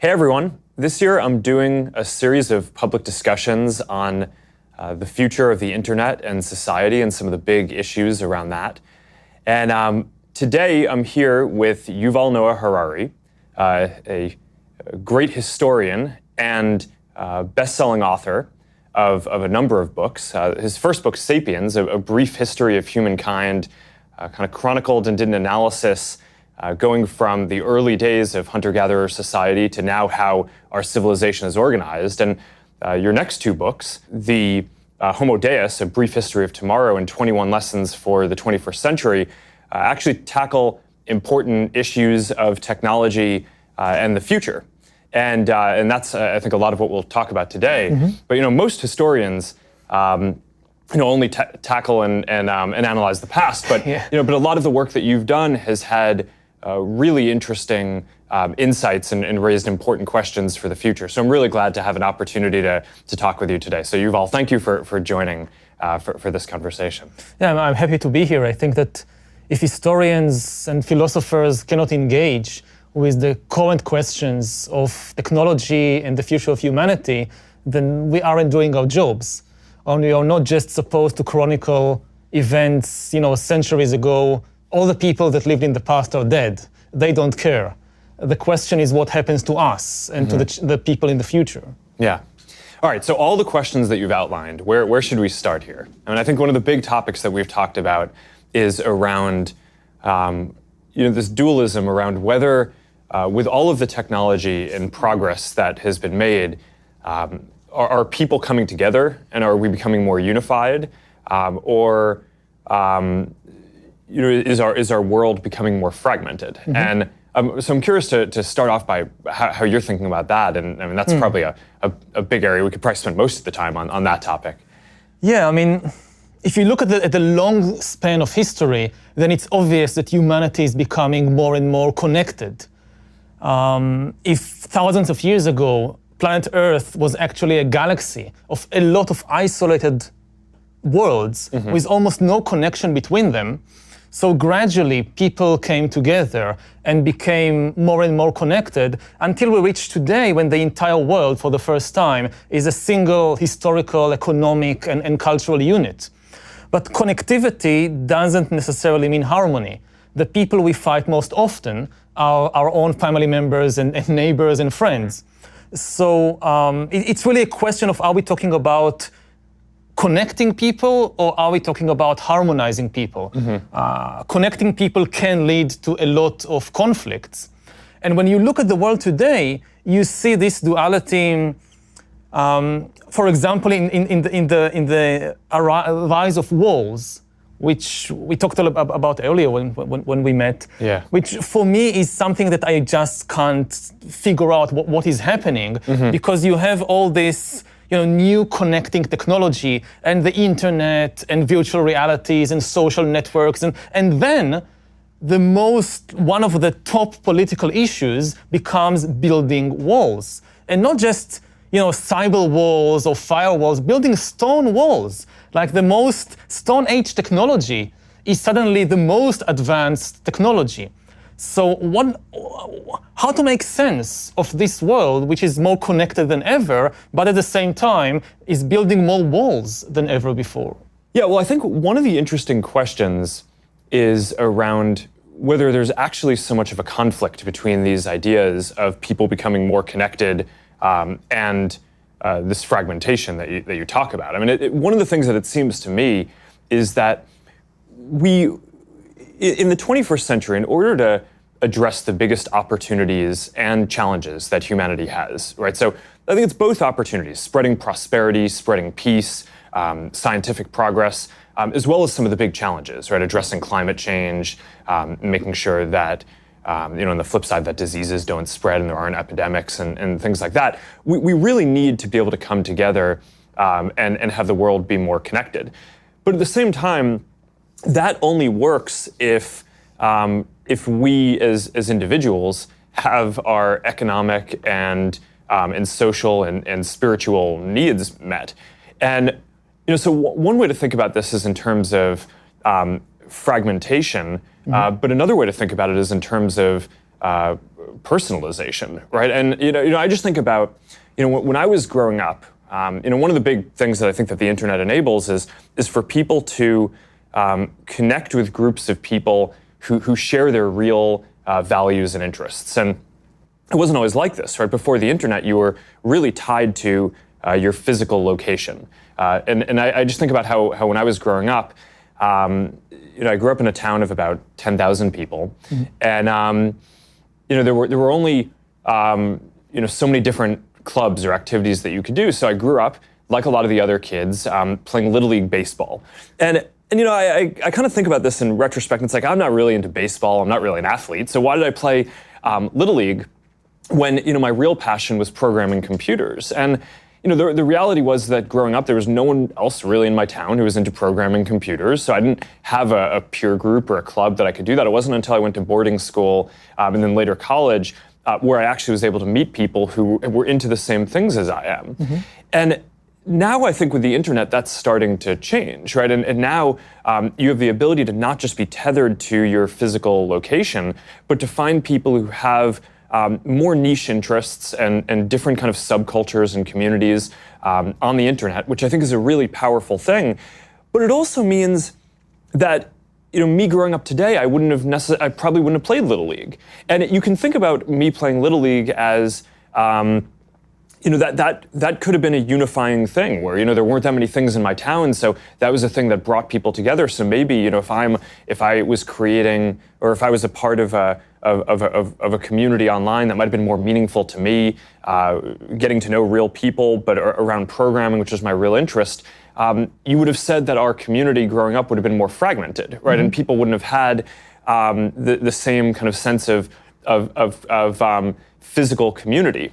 Hey everyone, this year I'm doing a series of public discussions on the future of the internet and society and some of the big issues around that. And today I'm here with Yuval Noah Harari, a great historian and best-selling author of a number of books. His first book, Sapiens, a brief history of humankind, kind of chronicled and did an analysis going from the early days of hunter-gatherer society to now how our civilization is organized. And your next two books, the Homo Deus, A Brief History of Tomorrow, and 21 Lessons for the 21st Century, actually tackle important issues of technology and the future. And that's, I think, a lot of what we'll talk about today. Mm-hmm. But, most historians only tackle and analyze the past. But, but a lot of the work that you've done has had really interesting insights and raised important questions for the future. So I'm really glad to have an opportunity to talk with you today. So Yuval, thank you for joining for this conversation. Yeah, I'm happy to be here. I think that if historians and philosophers cannot engage with the current questions of technology and the future of humanity, then we aren't doing our jobs. And we are not just supposed to chronicle events, centuries ago. All the people that lived in the past are dead. They don't care. The question is what happens to us and to the people in the future. Yeah. All right, so all the questions that you've outlined, where should we start here? I mean, I think one of the big topics that we've talked about is around this dualism around whether, with all of the technology and progress that has been made, are people coming together and are we becoming more unified, or is our world becoming more fragmented? Mm-hmm. And so I'm curious to start off by how you're thinking about that. And I mean, that's probably a big area. We could probably spend most of the time on that topic. Yeah, I mean, if you look at the long span of history, then it's obvious that humanity is becoming more and more connected. If thousands of years ago, planet Earth was actually a galaxy of a lot of isolated worlds with almost no connection between them, so gradually people came together and became more and more connected until we reach today when the entire world for the first time is a single historical, economic and cultural unit. But connectivity doesn't necessarily mean harmony. The people we fight most often are our own family members and neighbors and friends. So it's really a question of, are we talking about connecting people or are we talking about harmonizing people? Connecting people can lead to a lot of conflicts. And when you look at the world today, you see this duality, for example, in the rise of walls, which we talked about earlier when we met, which for me is something that I just can't figure out what is happening, because you have all this new connecting technology and the internet and virtual realities and social networks. And then one of the top political issues becomes building walls. And not just cyber walls or firewalls, building stone walls. Like the most Stone Age technology is suddenly the most advanced technology. So how to make sense of this world, which is more connected than ever, but at the same time is building more walls than ever before? Yeah, well, I think one of the interesting questions is around whether there's actually so much of a conflict between these ideas of people becoming more connected and this fragmentation that you talk about. I mean, one of the things that it seems to me is that in the 21st century, in order to address the biggest opportunities and challenges that humanity has, right? So I think it's both opportunities, spreading prosperity, spreading peace, scientific progress, as well as some of the big challenges, right? Addressing climate change, making sure that, on the flip side, that diseases don't spread and there aren't epidemics and things like that. We really need to be able to come together and have the world be more connected. But at the same time, that only works if we as individuals have our economic and social and spiritual needs met. And so one way to think about this is in terms of fragmentation, but another way to think about it is in terms of personalization, right? And I just think about when I was growing up, one of the big things that I think that the internet enables is for people to connect with groups of people who share their real values and interests. And it wasn't always like this, right? Before the internet, you were really tied to your physical location. And I just think about how when I was growing up, I grew up in a town of about 10,000 people, and there were only so many different clubs or activities that you could do. So I grew up like a lot of the other kids playing Little League baseball, and I kind of think about this in retrospect. It's like I'm not really into baseball. I'm not really an athlete. So why did I play Little League when my real passion was programming computers? And the reality was that growing up, there was no one else really in my town who was into programming computers. So I didn't have a peer group or a club that I could do that. It wasn't until I went to boarding school and then later college where I actually was able to meet people who were into the same things as I am. And now I think with the internet, that's starting to change, right? And now you have the ability to not just be tethered to your physical location, but to find people who have more niche interests and different kind of subcultures and communities on the internet, which I think is a really powerful thing. But it also means that me growing up today, I probably wouldn't have played Little League. And you can think about me playing Little League as that could have been a unifying thing where there weren't that many things in my town, so that was a thing that brought people together. So maybe if I was creating or if I was a part of a community online that might have been more meaningful to me, getting to know real people, but around programming, which is my real interest, you would have said that our community growing up would have been more fragmented, right? And people wouldn't have had the same kind of sense of physical community.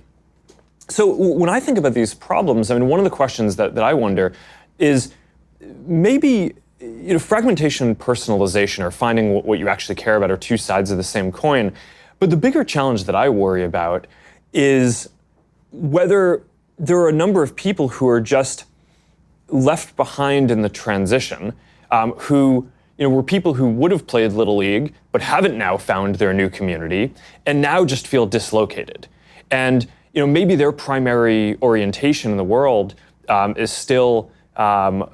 So when I think about these problems, one of the questions that I wonder is maybe fragmentation and personalization or finding what you actually care about are two sides of the same coin. But the bigger challenge that I worry about is whether there are a number of people who are just left behind in the transition, who were people who would have played Little League but haven't now found their new community and now just feel dislocated. And maybe their primary orientation in the world is still the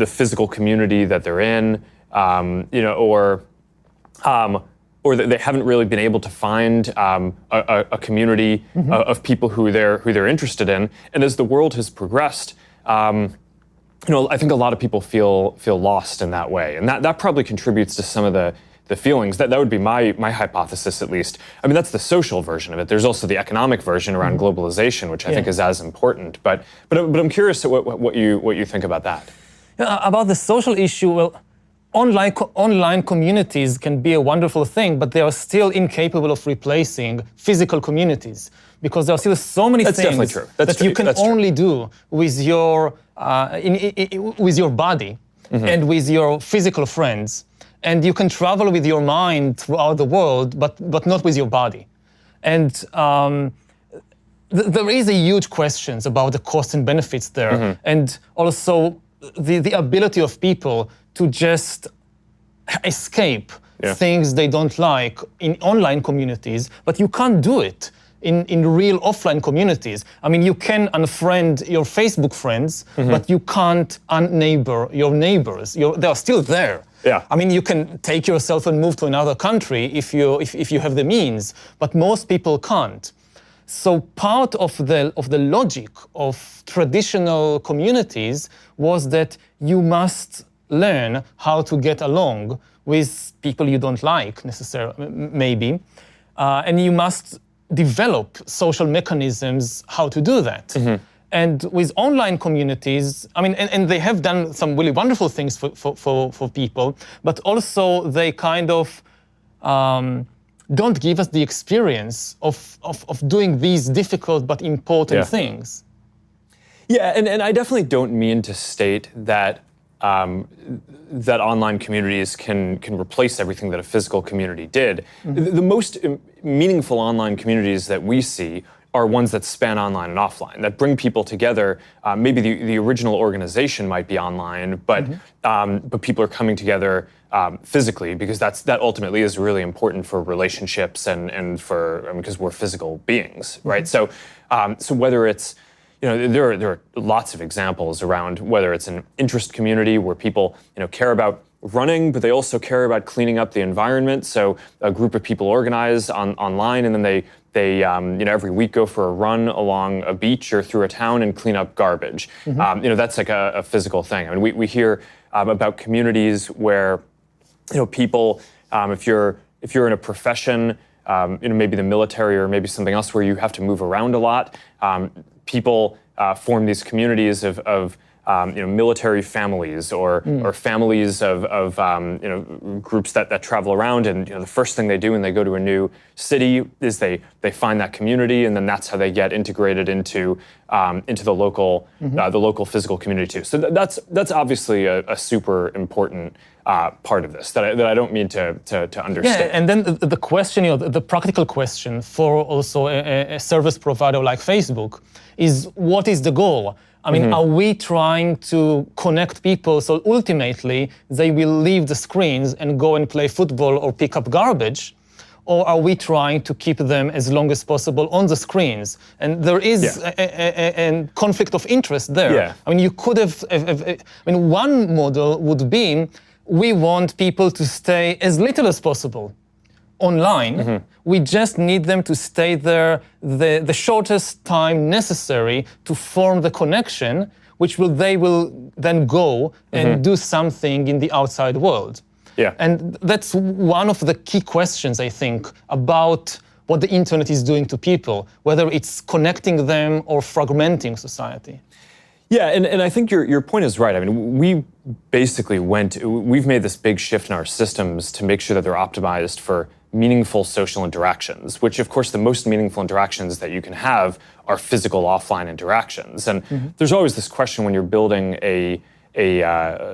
physical community that they're in, or that they haven't really been able to find a community of people who they're interested in. And as the world has progressed, I think a lot of people feel lost in that way, and that probably contributes to some of the feelings. That would be my hypothesis, at least. That's the social version of it. There's also the economic version around globalization, which I think is as important. But I'm curious what you think about that. About the social issue, well, online communities can be a wonderful thing, but they are still incapable of replacing physical communities because there are still so many things that you can only do with your body and with your physical friends. And you can travel with your mind throughout the world, but not with your body. And there is a huge questions about the costs and benefits there, and also the ability of people to just escape things they don't like in online communities, but you can't do it in real offline communities. You can unfriend your Facebook friends, but you can't unneighbor your neighbors. They are still there. Yeah. You can take yourself and move to another country if you have the means, but most people can't. So part of the logic of traditional communities was that you must learn how to get along with people you don't like necessarily, maybe, and you must develop social mechanisms how to do that. And with online communities, and they have done some really wonderful things for people, but also they kind of don't give us the experience of doing these difficult but important things. Yeah, and I definitely don't mean to state that that online communities can replace everything that a physical community did. The most meaningful online communities that we see are ones that span online and offline, that bring people together. Maybe the original organization might be online, but people are coming together physically, because that ultimately is really important for relationships and for because we're physical beings, right? So whether it's there are lots of examples around whether it's an interest community where people care about running, but they also care about cleaning up the environment. So a group of people organize online, and then they every week go for a run along a beach or through a town and clean up garbage. That's like a physical thing. I mean, we hear about communities where people, if you're in a profession, maybe the military or maybe something else where you have to move around a lot, people form these communities of military families or families of groups that travel around, and the first thing they do when they go to a new city is they find that community, and then that's how they get integrated into the local physical community too. So that's obviously a super important part of this that I don't mean to understand. Yeah, and then the question, the practical question for also a service provider like Facebook is, what is the goal? I mean, are we trying to connect people so ultimately they will leave the screens and go and play football or pick up garbage? Or are we trying to keep them as long as possible on the screens? And there is a conflict of interest there. Yeah. I mean, you could have, one model would be, we want people to stay as little as possible online. We just need them to stay there the shortest time necessary to form the connection, which they will then go and do something in the outside world. Yeah. And that's one of the key questions, I think, about what the internet is doing to people, whether it's connecting them or fragmenting society. Yeah, and I think your point is right. I mean, we've made this big shift in our systems to make sure that they're optimized for meaningful social interactions, which of course the most meaningful interactions that you can have are physical offline interactions. And there's always this question when you're building a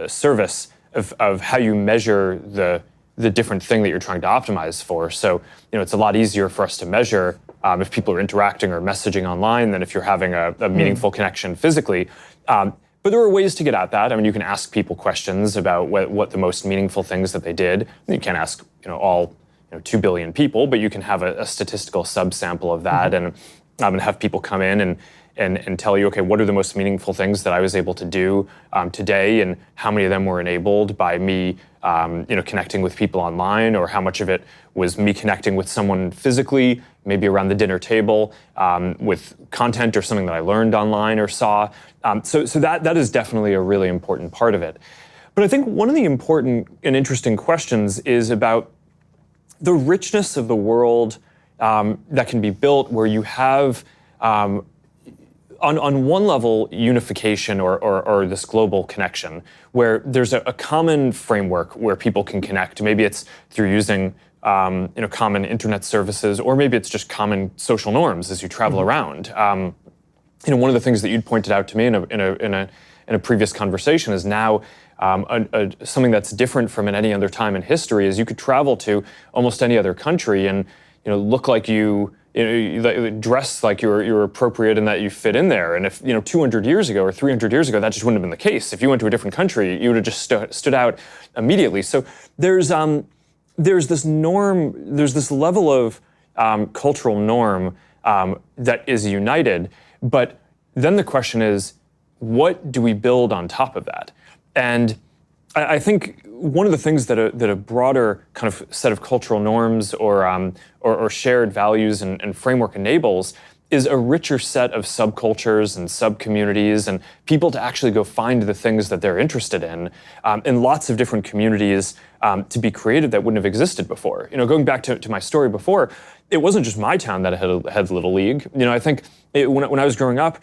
service of how you measure the different thing that you're trying to optimize for. So, it's a lot easier for us to measure if people are interacting or messaging online than if you're having a meaningful connection physically. But there are ways to get at that. I mean, you can ask people questions about what the most meaningful things that they did. You can't ask, all 2 billion people, but you can have a statistical subsample of that and have people come in and tell you, okay, what are the most meaningful things that I was able to do today, and how many of them were enabled by me, connecting with people online, or how much of it was me connecting with someone physically, maybe around the dinner table, with content or something that I learned online or saw. So that is definitely a really important part of it. But I think one of the important and interesting questions is about the richness of the world that can be built, where you have, on one level, unification or this global connection, where there's a common framework where people can connect. Maybe it's through using common internet services, or maybe it's just common social norms as you travel around. One of the things that you'd pointed out to me in a previous conversation is now something that's different from in any other time in history is you could travel to almost any other country and look like you dress like you're appropriate and that you fit in there. And if 200 years ago or 300 years ago, that just wouldn't have been the case. If you went to a different country, you would have just stood out immediately. So there's this norm, there's this level of cultural norm that is united. But then the question is, what do we build on top of that? And I think one of the things that a broader kind of set of cultural norms or shared values and framework enables is a richer set of subcultures and subcommunities and people to actually go find the things that they're interested in lots of different communities to be created that wouldn't have existed before. Going back to my story before, it wasn't just my town that had Little League. I think when I was growing up,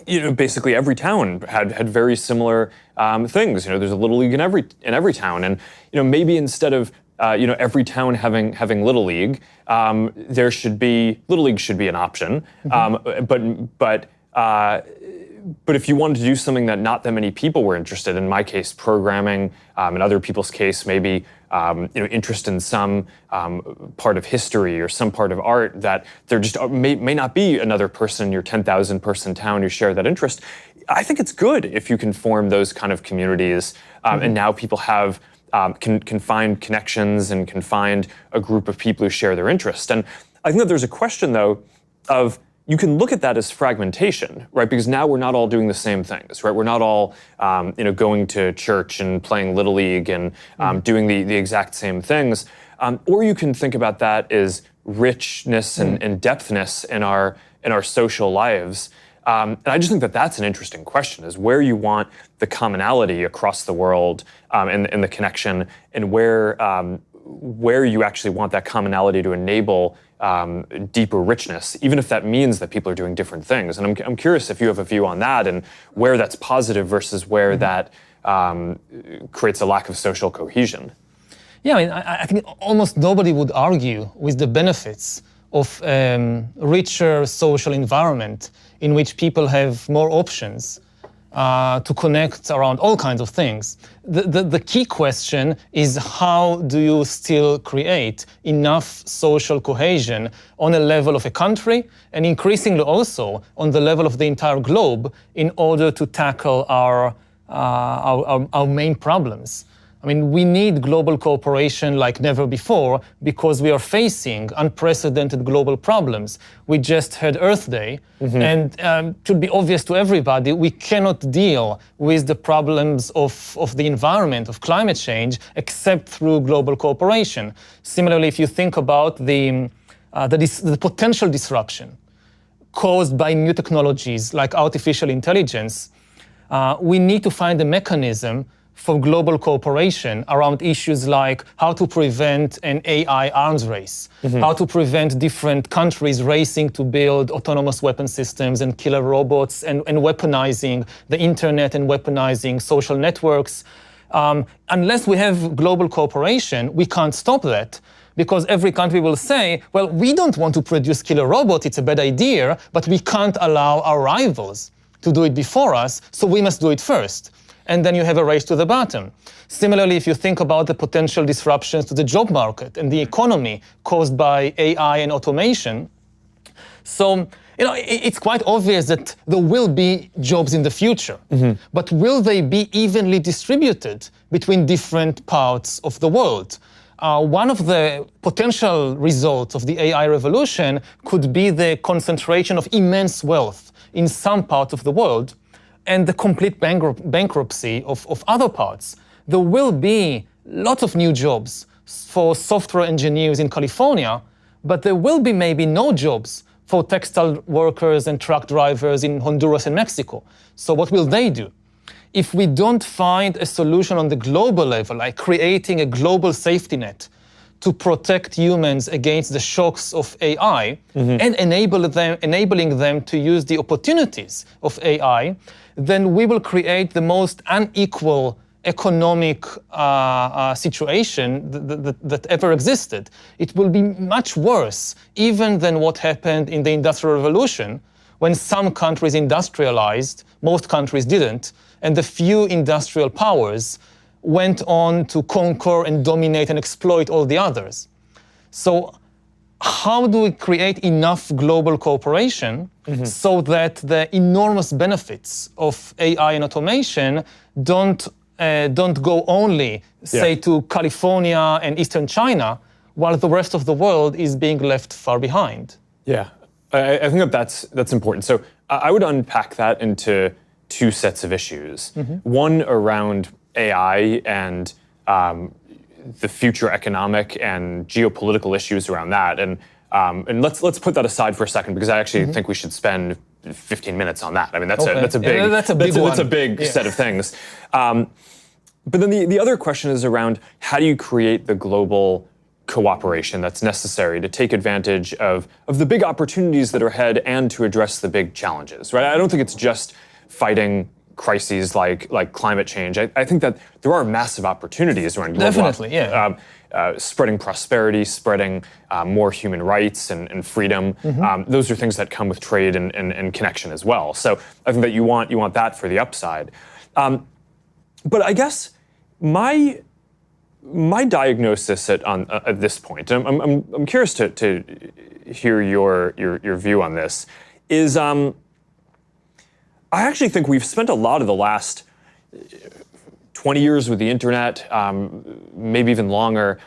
basically every town had very similar things. There's a Little League in every town, and maybe instead of every town having Little League, there should be Little League should be an option. But if you wanted to do something that not that many people were interested in my case, programming, in other people's case, maybe interest in some part of history or some part of art, that there just may not be another person in your 10,000 person town who share that interest. I think it's good if you can form those kind of communities, and now people have can find connections and can find a group of people who share their interest. And I think that there's a question, though, of you can look at that as fragmentation, right? Because now we're not all doing the same things, right? We're not all, going to church and playing Little League and doing the exact same things. Or you can think about that as richness and depthness in our social lives. And I just think that that's an interesting question: is where you want the commonality across the world and the connection, and where you actually want that commonality to enable deeper richness, even if that means that people are doing different things. And I'm curious if you have a view on that, and where that's positive versus where that creates a lack of social cohesion. Yeah, I think almost nobody would argue with the benefits of richer social environment in which people have more options to connect around all kinds of things. The key question is, how do you still create enough social cohesion on a level of a country, and increasingly also on the level of the entire globe, in order to tackle our main problems? I mean, we need global cooperation like never before, because we are facing unprecedented global problems. We just had Earth Day, and it should be obvious to everybody, we cannot deal with the problems of the environment, of climate change, except through global cooperation. Similarly, if you think about the potential disruption caused by new technologies like artificial intelligence, we need to find a mechanism for global cooperation around issues like how to prevent an AI arms race, how to prevent different countries racing to build autonomous weapon systems and killer robots, and weaponizing the internet and weaponizing social networks. Unless we have global cooperation, we can't stop that, because every country will say, well, we don't want to produce killer robots, it's a bad idea, but we can't allow our rivals to do it before us, so we must do it first. And then you have a race to the bottom. Similarly, if you think about the potential disruptions to the job market and the economy caused by AI and automation, so it's quite obvious that there will be jobs in the future, but will they be evenly distributed between different parts of the world? One of the potential results of the AI revolution could be the concentration of immense wealth in some parts of the world, and the complete bankruptcy of other parts. There will be lots of new jobs for software engineers in California, but there will be maybe no jobs for textile workers and truck drivers in Honduras and Mexico. So what will they do? If we don't find a solution on the global level, like creating a global safety net to protect humans against the shocks of AI, and enabling them to use the opportunities of AI, then we will create the most unequal economic situation that ever existed. It will be much worse even than what happened in the Industrial Revolution, when some countries industrialized, most countries didn't, and the few industrial powers went on to conquer and dominate and exploit all the others. So how do we create enough global cooperation so that the enormous benefits of AI and automation don't go only, say, to California and Eastern China, while the rest of the world is being left far behind? Yeah, I think that's important. So I would unpack that into two sets of issues. One around AI and the future economic and geopolitical issues around that, and let's put that aside for a second, because I actually think we should spend 15 minutes on that. I mean, that's a big set of things. But then the other question is around, how do you create the global cooperation that's necessary to take advantage of the big opportunities that are ahead and to address the big challenges, right? I don't think it's just fighting crises like climate change. I think that there are massive opportunities around global spreading prosperity, spreading more human rights and freedom. Those are things that come with trade and connection as well. So I think that you want that for the upside. But I guess my my diagnosis at this point, and I'm curious to hear your view on this, is I actually think we've spent a lot of the last 20 years with the internet, maybe even longer,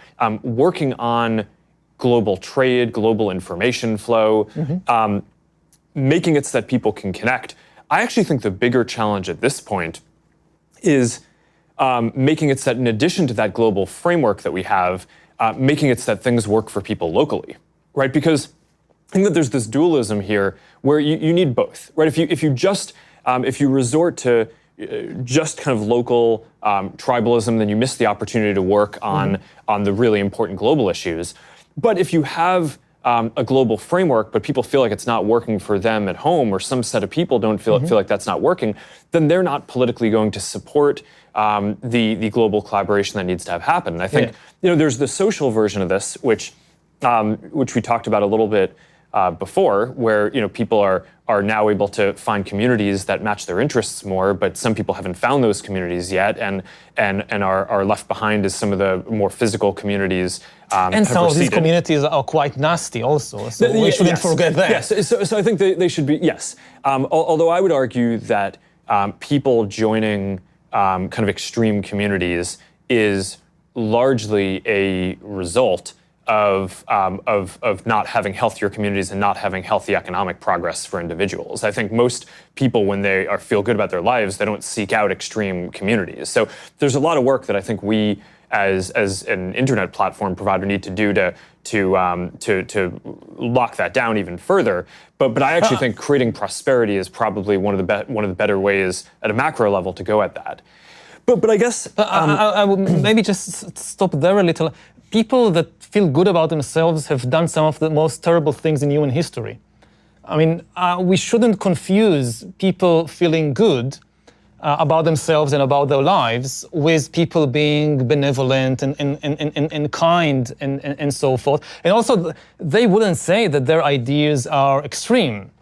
working on global trade, global information flow, making it so that people can connect. I actually think the bigger challenge at this point is making it so that in addition to that global framework that we have, making it so that things work for people locally, right? Because I think that there's this dualism here where you need both, right? If you resort to just kind of local tribalism, then you miss the opportunity to work on the really important global issues. But if you have a global framework, but people feel like it's not working for them at home, or some set of people don't feel like that's not working, then they're not politically going to support the global collaboration that needs to have happen. And I think there's the social version of this, which we talked about a little bit before, where people are now able to find communities that match their interests more, but some people haven't found those communities yet, and are left behind as some of the more physical communities. And some of these communities are quite nasty also, so we shouldn't forget that. Yes, so I think they should be, yes. Although I would argue that people joining kind of extreme communities is largely a result of not having healthier communities and not having healthy economic progress for individuals. I think most people, when they feel good about their lives, they don't seek out extreme communities. So there's a lot of work that I think we, as an internet platform provider, need to do to lock that down even further. But I actually think creating prosperity is probably one of the better ways at a macro level to go at that. But I guess I would maybe just stop there a little. People that feel good about themselves have done some of the most terrible things in human history. I mean, we shouldn't confuse people feeling good about themselves and about their lives with people being benevolent and kind and so forth. And also, they wouldn't say that their ideas are extreme.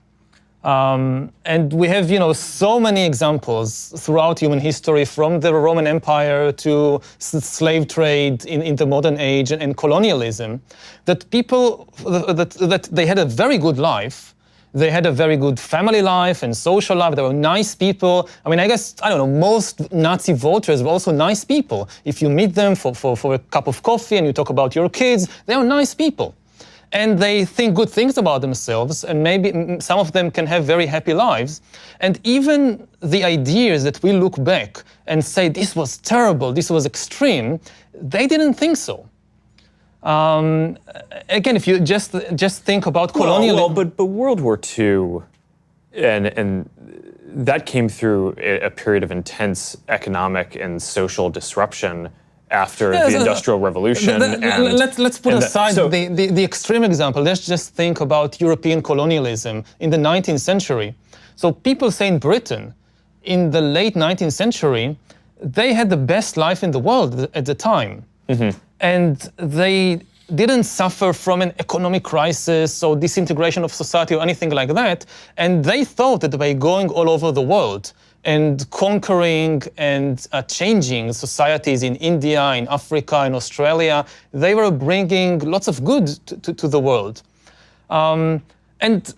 And we have, so many examples throughout human history, from the Roman Empire to slave trade in the modern age and colonialism, that people, that they had a very good life. They had a very good family life and social life. They were nice people. I mean, I guess, most Nazi voters were also nice people. If you meet them for a cup of coffee and you talk about your kids, they are nice people. And they think good things about themselves, and maybe some of them can have very happy lives. And even the ideas that we look back and say, this was terrible, this was extreme, they didn't think so. Again, if you just think about colonialism. But World War II, and that came through a period of intense economic and social disruption after the Industrial Revolution. Let's put aside the extreme example. Let's just think about European colonialism in the 19th century. So people say in Britain, in the late 19th century, they had the best life in the world at the time. And they didn't suffer from an economic crisis or disintegration of society or anything like that. And they thought that by going all over the world and conquering and changing societies in India, in Africa, in Australia, they were bringing lots of good to the world. And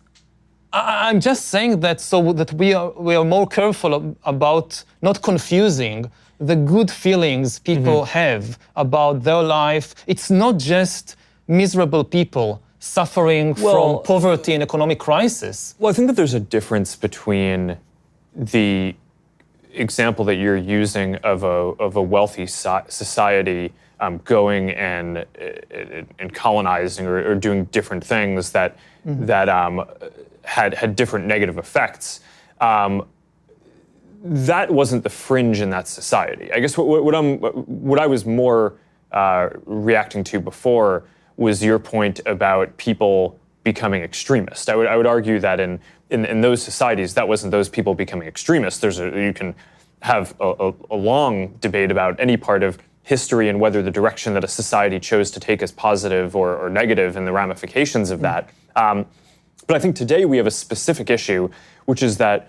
I'm just saying that so that we are more careful about not confusing the good feelings people have about their life. It's not just miserable people suffering from poverty and economic crisis. Well, I think that there's a difference between the example that you're using of a wealthy society going and colonizing or doing different things that had different negative effects. That wasn't the fringe in that society. I guess what I was more reacting to before was your point about people becoming extremist. I would argue that in those societies, that wasn't those people becoming extremists. You can have a long debate about any part of history and whether the direction that a society chose to take is positive or negative and the ramifications of that. But I think today we have a specific issue, which is that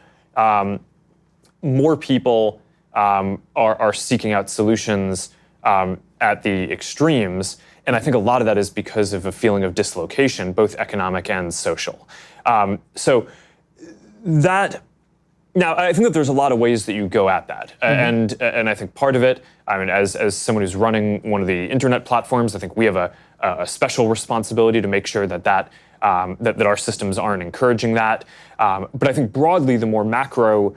more people are seeking out solutions at the extremes. And I think a lot of that is because of a feeling of dislocation, both economic and social. So that, now I think that there's a lot of ways that you go at that. And I think part of it, I mean, as someone who's running one of the internet platforms, I think we have a special responsibility to make sure that our systems aren't encouraging that. But I think broadly, the more macro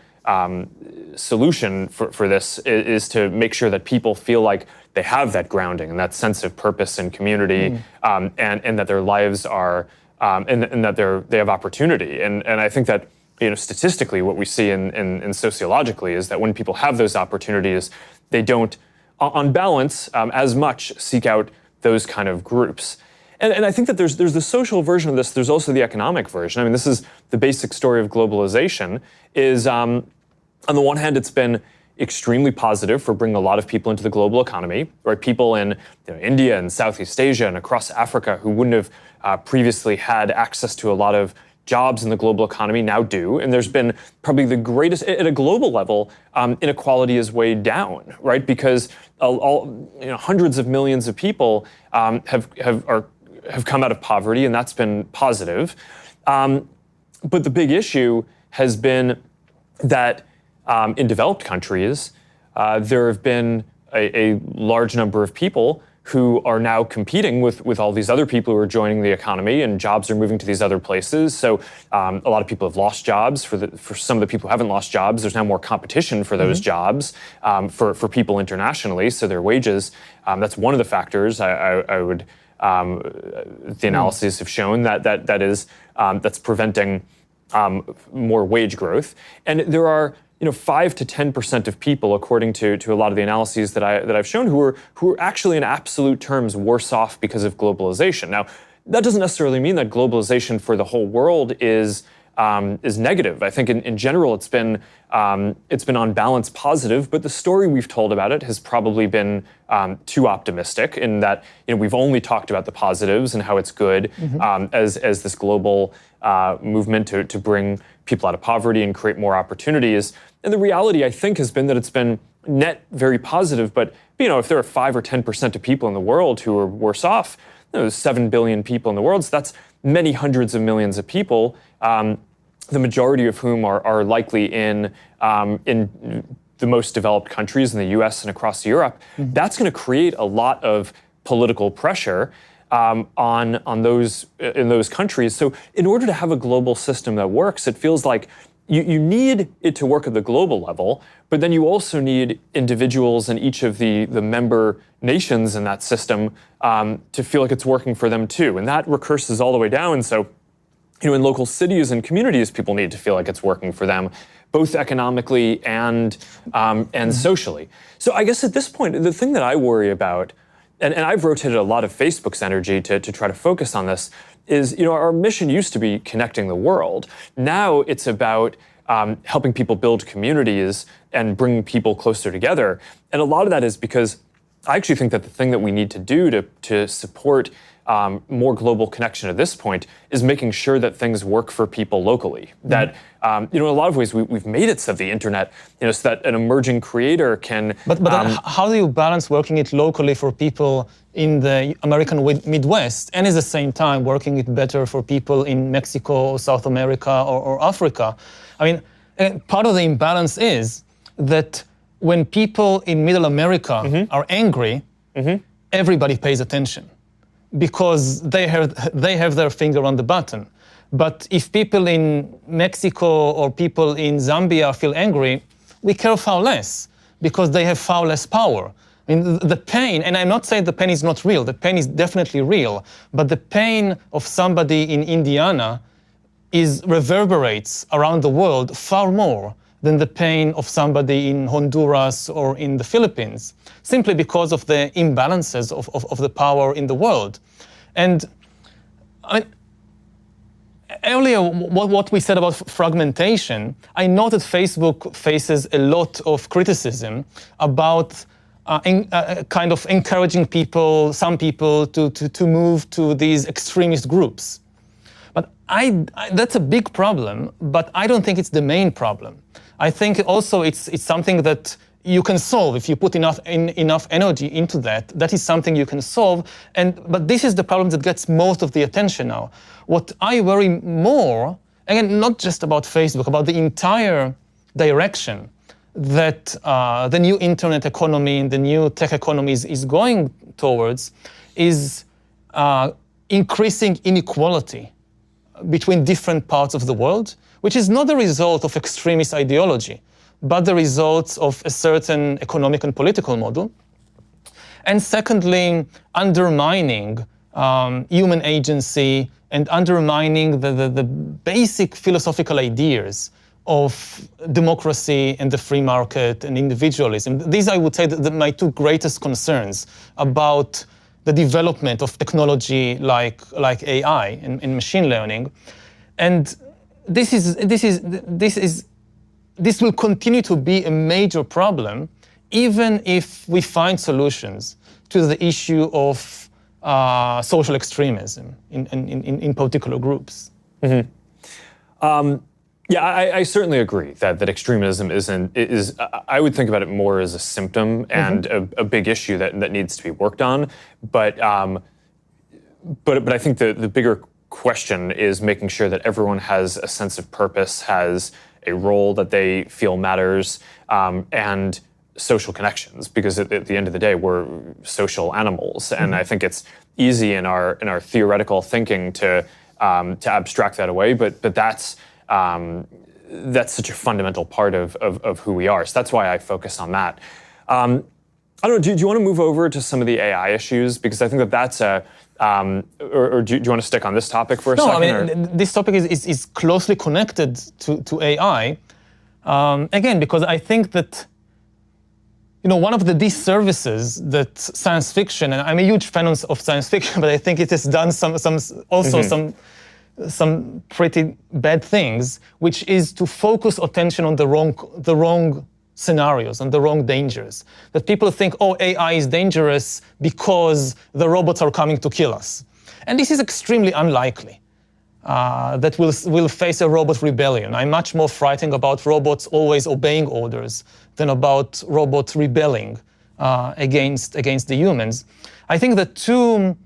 solution for this is to make sure that people feel like they have that grounding and that sense of purpose and community, and that their lives are, and that they have opportunity. And I think that, statistically, what we see in sociologically is that when people have those opportunities, they don't, on balance, as much seek out those kind of groups. And I think that there's the social version of this. There's also the economic version. I mean, this is the basic story of globalization. Is on the one hand, it's been extremely positive for bringing a lot of people into the global economy, right? People in India and Southeast Asia and across Africa who wouldn't have previously had access to a lot of jobs in the global economy now do. And there's been probably the greatest, at a global level, inequality is way down, right? Because hundreds of millions of people have come out of poverty, and that's been positive. But the big issue has been that in developed countries, there have been a large number of people who are now competing with all these other people who are joining the economy, and jobs are moving to these other places. So a lot of people have lost jobs. For some of the people who haven't lost jobs, there's now more competition for those jobs for people internationally. So their wages, that's one of the factors I would, the analyses have shown that's preventing more wage growth. And there are 5 to 10% of people, according to a lot of the analyses that I've shown, who are actually in absolute terms worse off because of globalization. Now, that doesn't necessarily mean that globalization for the whole world is negative. I think in general it's been on balance positive, but the story we've told about it has probably been too optimistic in that we've only talked about the positives and how it's good as this global movement to bring people out of poverty and create more opportunities. And the reality, I think, has been that it's been net very positive. But if there are 5 or 10% of people in the world who are worse off, there's 7 billion people in the world. So that's many hundreds of millions of people. The majority of whom are likely in the most developed countries in the U.S. and across Europe. That's going to create a lot of political pressure on those in those countries. So in order to have a global system that works, it feels like you need it to work at the global level, but then you also need individuals in each of the member nations in that system to feel like it's working for them too. And that recurses all the way down. So in local cities and communities, people need to feel like it's working for them, both economically and socially. So I guess at this point, the thing that I worry about, and I've rotated a lot of Facebook's energy to try to focus on this, is our mission used to be connecting the world. Now it's about helping people build communities and bring people closer together. And a lot of that is because I actually think that the thing that we need to do to support more global connection at this point is making sure that things work for people locally. That in a lot of ways we've made it so the internet, so that an emerging creator can. But how do you balance working it locally for people in the American Midwest and at the same time working it better for people in Mexico or South America or Africa? I mean, part of the imbalance is that when people in Middle America are angry, everybody pays attention, because they have their finger on the button. But if people in Mexico or people in Zambia feel angry, we care far less, because they have far less power. I mean, the pain, and I'm not saying the pain is not real, the pain is definitely real, but the pain of somebody in Indiana reverberates around the world far more than the pain of somebody in Honduras or in the Philippines, simply because of the imbalances of the power in the world. And I mean, earlier, what we said about fragmentation, I know that Facebook faces a lot of criticism about kind of encouraging some people to move to these extremist groups. But that's a big problem, but I don't think it's the main problem. I think also it's something that you can solve if you put enough energy into that. That is something you can solve. But this is the problem that gets most of the attention now. What I worry more, again, not just about Facebook, about the entire direction that the new internet economy and the new tech economy is going towards, is increasing inequality between different parts of the world, which is not the result of extremist ideology, but the results of a certain economic and political model. And secondly, undermining human agency and undermining the basic philosophical ideas of democracy and the free market and individualism. These, I would say, my two greatest concerns about the development of technology like AI and machine learning. And this will continue to be a major problem, even if we find solutions to the issue of social extremism in particular groups. Mm-hmm. Yeah, I certainly agree that extremism is I would think about it more as a symptom and a big issue that needs to be worked on. But I think the bigger question is making sure that everyone has a sense of purpose, has a role that they feel matters, and social connections. Because at the end of the day, we're social animals, and I think it's easy in our theoretical thinking to abstract that away. But that's such a fundamental part of who we are. So that's why I focus on that. I don't know, do you want to move over to some of the AI issues? Because I think that's or do you want to stick on this topic for a second? No, I mean, this topic is closely connected to AI. Again, because I think that, one of the disservices that science fiction, and I'm a huge fan of science fiction, but I think it has done some pretty bad things, which is to focus attention on the wrong scenarios and the wrong dangers. That people think, oh, AI is dangerous because the robots are coming to kill us. And this is extremely unlikely, that we'll face a robot rebellion. I'm much more frightened about robots always obeying orders than about robots rebelling against the humans. I think the two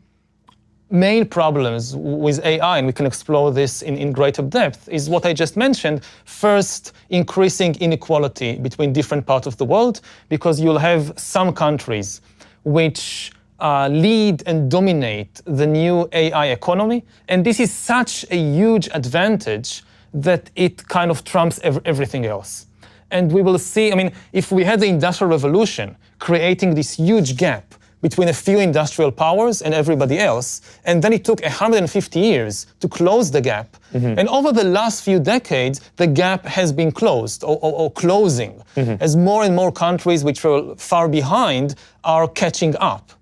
main problems with AI, and we can explore this in greater depth, is what I just mentioned. First, increasing inequality between different parts of the world, because you'll have some countries which lead and dominate the new AI economy, and this is such a huge advantage that it kind of trumps everything else. And we will see, if we had the Industrial Revolution creating this huge gap between a few industrial powers and everybody else, and then it took 150 years to close the gap. And over the last few decades, the gap has been closed or closing, as more and more countries which were far behind are catching up.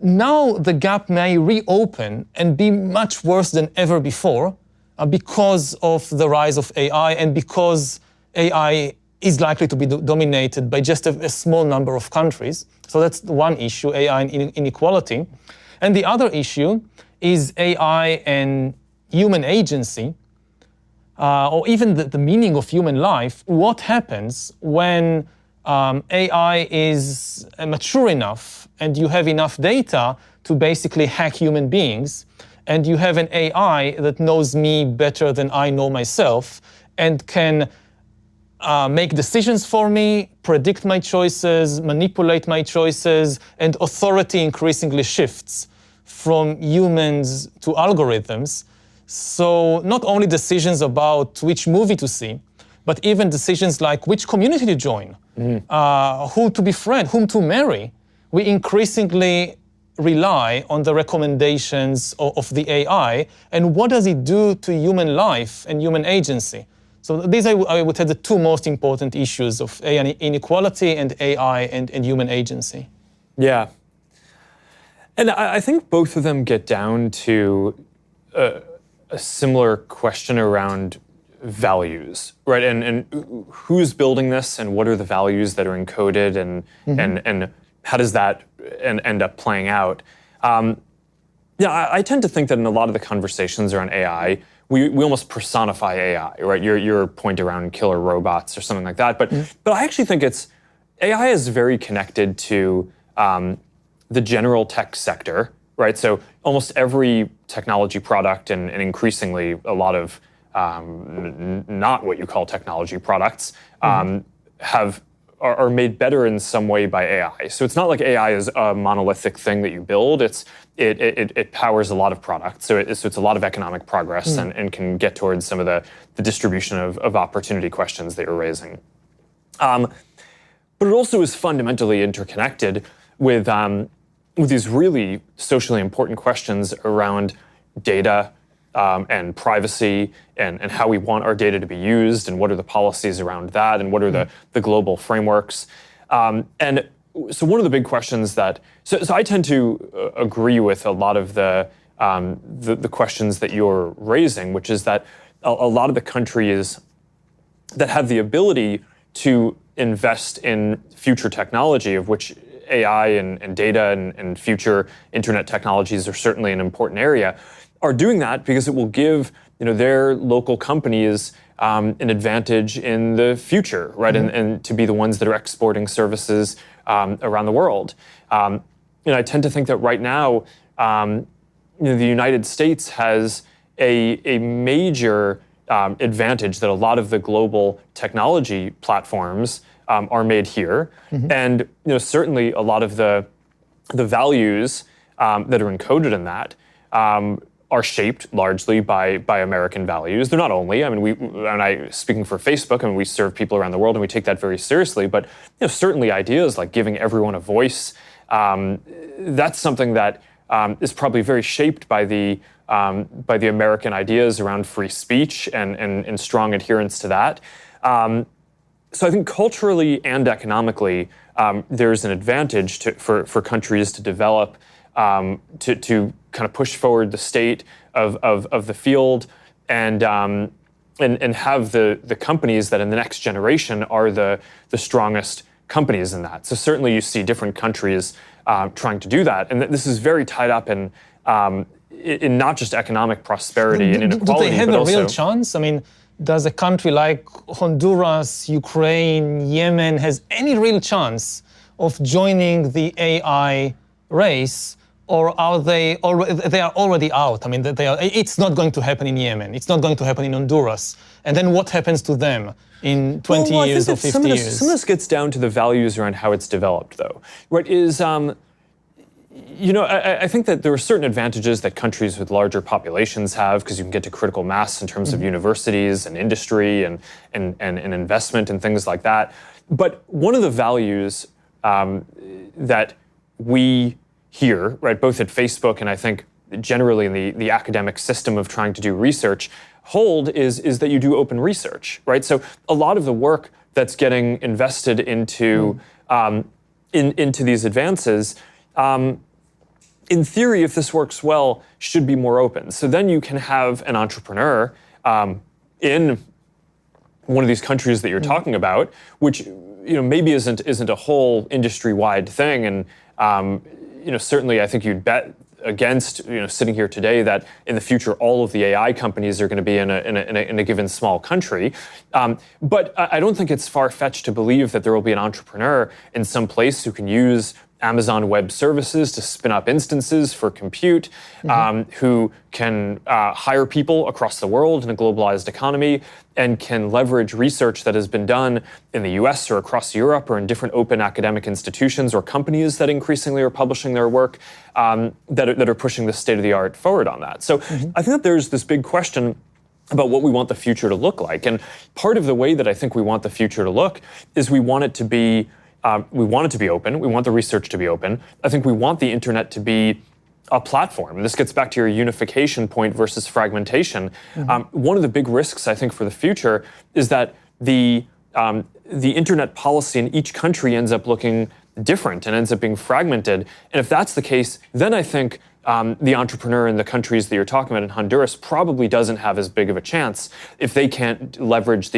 Now the gap may reopen and be much worse than ever before because of the rise of AI and because AI is likely to be dominated by just a small number of countries. So that's one issue, AI and inequality. And the other issue is AI and human agency, or even the meaning of human life. What happens when AI is mature enough and you have enough data to basically hack human beings, and you have an AI that knows me better than I know myself and can make decisions for me, predict my choices, manipulate my choices, and authority increasingly shifts from humans to algorithms. So not only decisions about which movie to see, but even decisions like which community to join, who to befriend, whom to marry. We increasingly rely on the recommendations of the AI, and what does it do to human life and human agency? So these I would say the two most important issues of AI inequality and AI and human agency. Yeah. And I think both of them get down to a similar question around values, right? And who's building this, and what are the values that are encoded, and how does that end up playing out? I tend to think that in a lot of the conversations around AI, we almost personify AI, right? Your point around killer robots or something like that. But I actually think it's AI is very connected to the general tech sector, right? So almost every technology product and increasingly a lot of not what you call technology products are made better in some way by AI. So it's not like AI is a monolithic thing that you build. It powers a lot of products. So it's a lot of economic progress and can get towards some of the distribution of opportunity questions that you're raising. But it also is fundamentally interconnected with these really socially important questions around data and privacy and how we want our data to be used and what are the policies around that and what are the global frameworks. And so one of the big questions that, so I tend to agree with a lot of the questions that you're raising, which is that a lot of the countries that have the ability to invest in future technology, of which AI and data and future internet technologies are certainly an important area, are doing that because it will give their local companies an advantage in the future, right? And to be the ones that are exporting services around the world. I tend to think that right now, the United States has a major advantage that a lot of the global technology platforms are made here, and certainly a lot of the values that are encoded in that are shaped largely by American values. They're not only. I mean, speaking for Facebook, we serve people around the world, and we take that very seriously. But certainly ideas like giving everyone a voice, that's something that is probably very shaped by the American ideas around free speech and strong adherence to that. So I think culturally and economically, there's an advantage for countries to develop, to kind of push forward the state of the field and have the companies that in the next generation are the strongest companies in that. So certainly you see different countries trying to do that. And this is very tied up in not just economic prosperity and inequality, do they have but a also real chance? I mean, does a country like Honduras, Ukraine, Yemen has any real chance of joining the AI race, or are they already out? I mean, it's not going to happen in Yemen. It's not going to happen in Honduras. And then what happens to them in 20 years or 50 years? Some of this gets down to the values around how it's developed, though. Right? I think that there are certain advantages that countries with larger populations have because you can get to critical mass in terms of universities and industry and investment and things like that. But one of the values that we here, right, both at Facebook and I think generally in the academic system of trying to do research, hold is that you do open research, right? So a lot of the work that's getting invested into into these advances, in theory, if this works well, should be more open. So then you can have an entrepreneur in one of these countries that you're talking about, which maybe isn't a whole industry-wide thing, and certainly I think you'd bet against sitting here today that in the future all of the AI companies are going to be in a given small country. But I don't think it's far-fetched to believe that there will be an entrepreneur in some place who can use Amazon Web Services to spin up instances for compute, who can hire people across the world in a globalized economy and can leverage research that has been done in the US or across Europe or in different open academic institutions or companies that increasingly are publishing their work that are pushing the state-of-the-art forward on that. So I think that there's this big question about what we want the future to look like. And part of the way that I think we want the future to look is we want it to be open. We want the research to be open. I think we want the internet to be a platform. And this gets back to your unification point versus fragmentation. One of the big risks, I think, for the future is that the internet policy in each country ends up looking different and ends up being fragmented. And if that's the case, then I think the entrepreneur in the countries that you're talking about in Honduras probably doesn't have as big of a chance if they can't leverage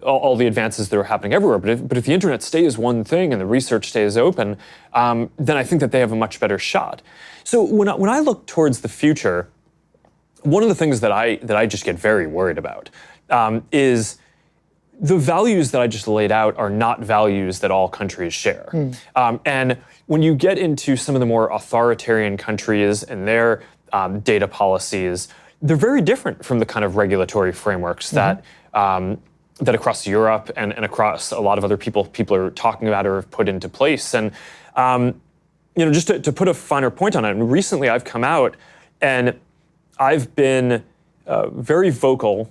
all the advances that are happening everywhere. But if the internet stays one thing and the research stays open, then I think that they have a much better shot. So when I look towards the future, one of the things that I just get very worried about is the values that I just laid out are not values that all countries share. And when you get into some of the more authoritarian countries and their data policies, they're very different from the kind of regulatory frameworks that across Europe and across a lot of other people are talking about or have put into place. And just to put a finer point on it, recently I've come out and I've been very vocal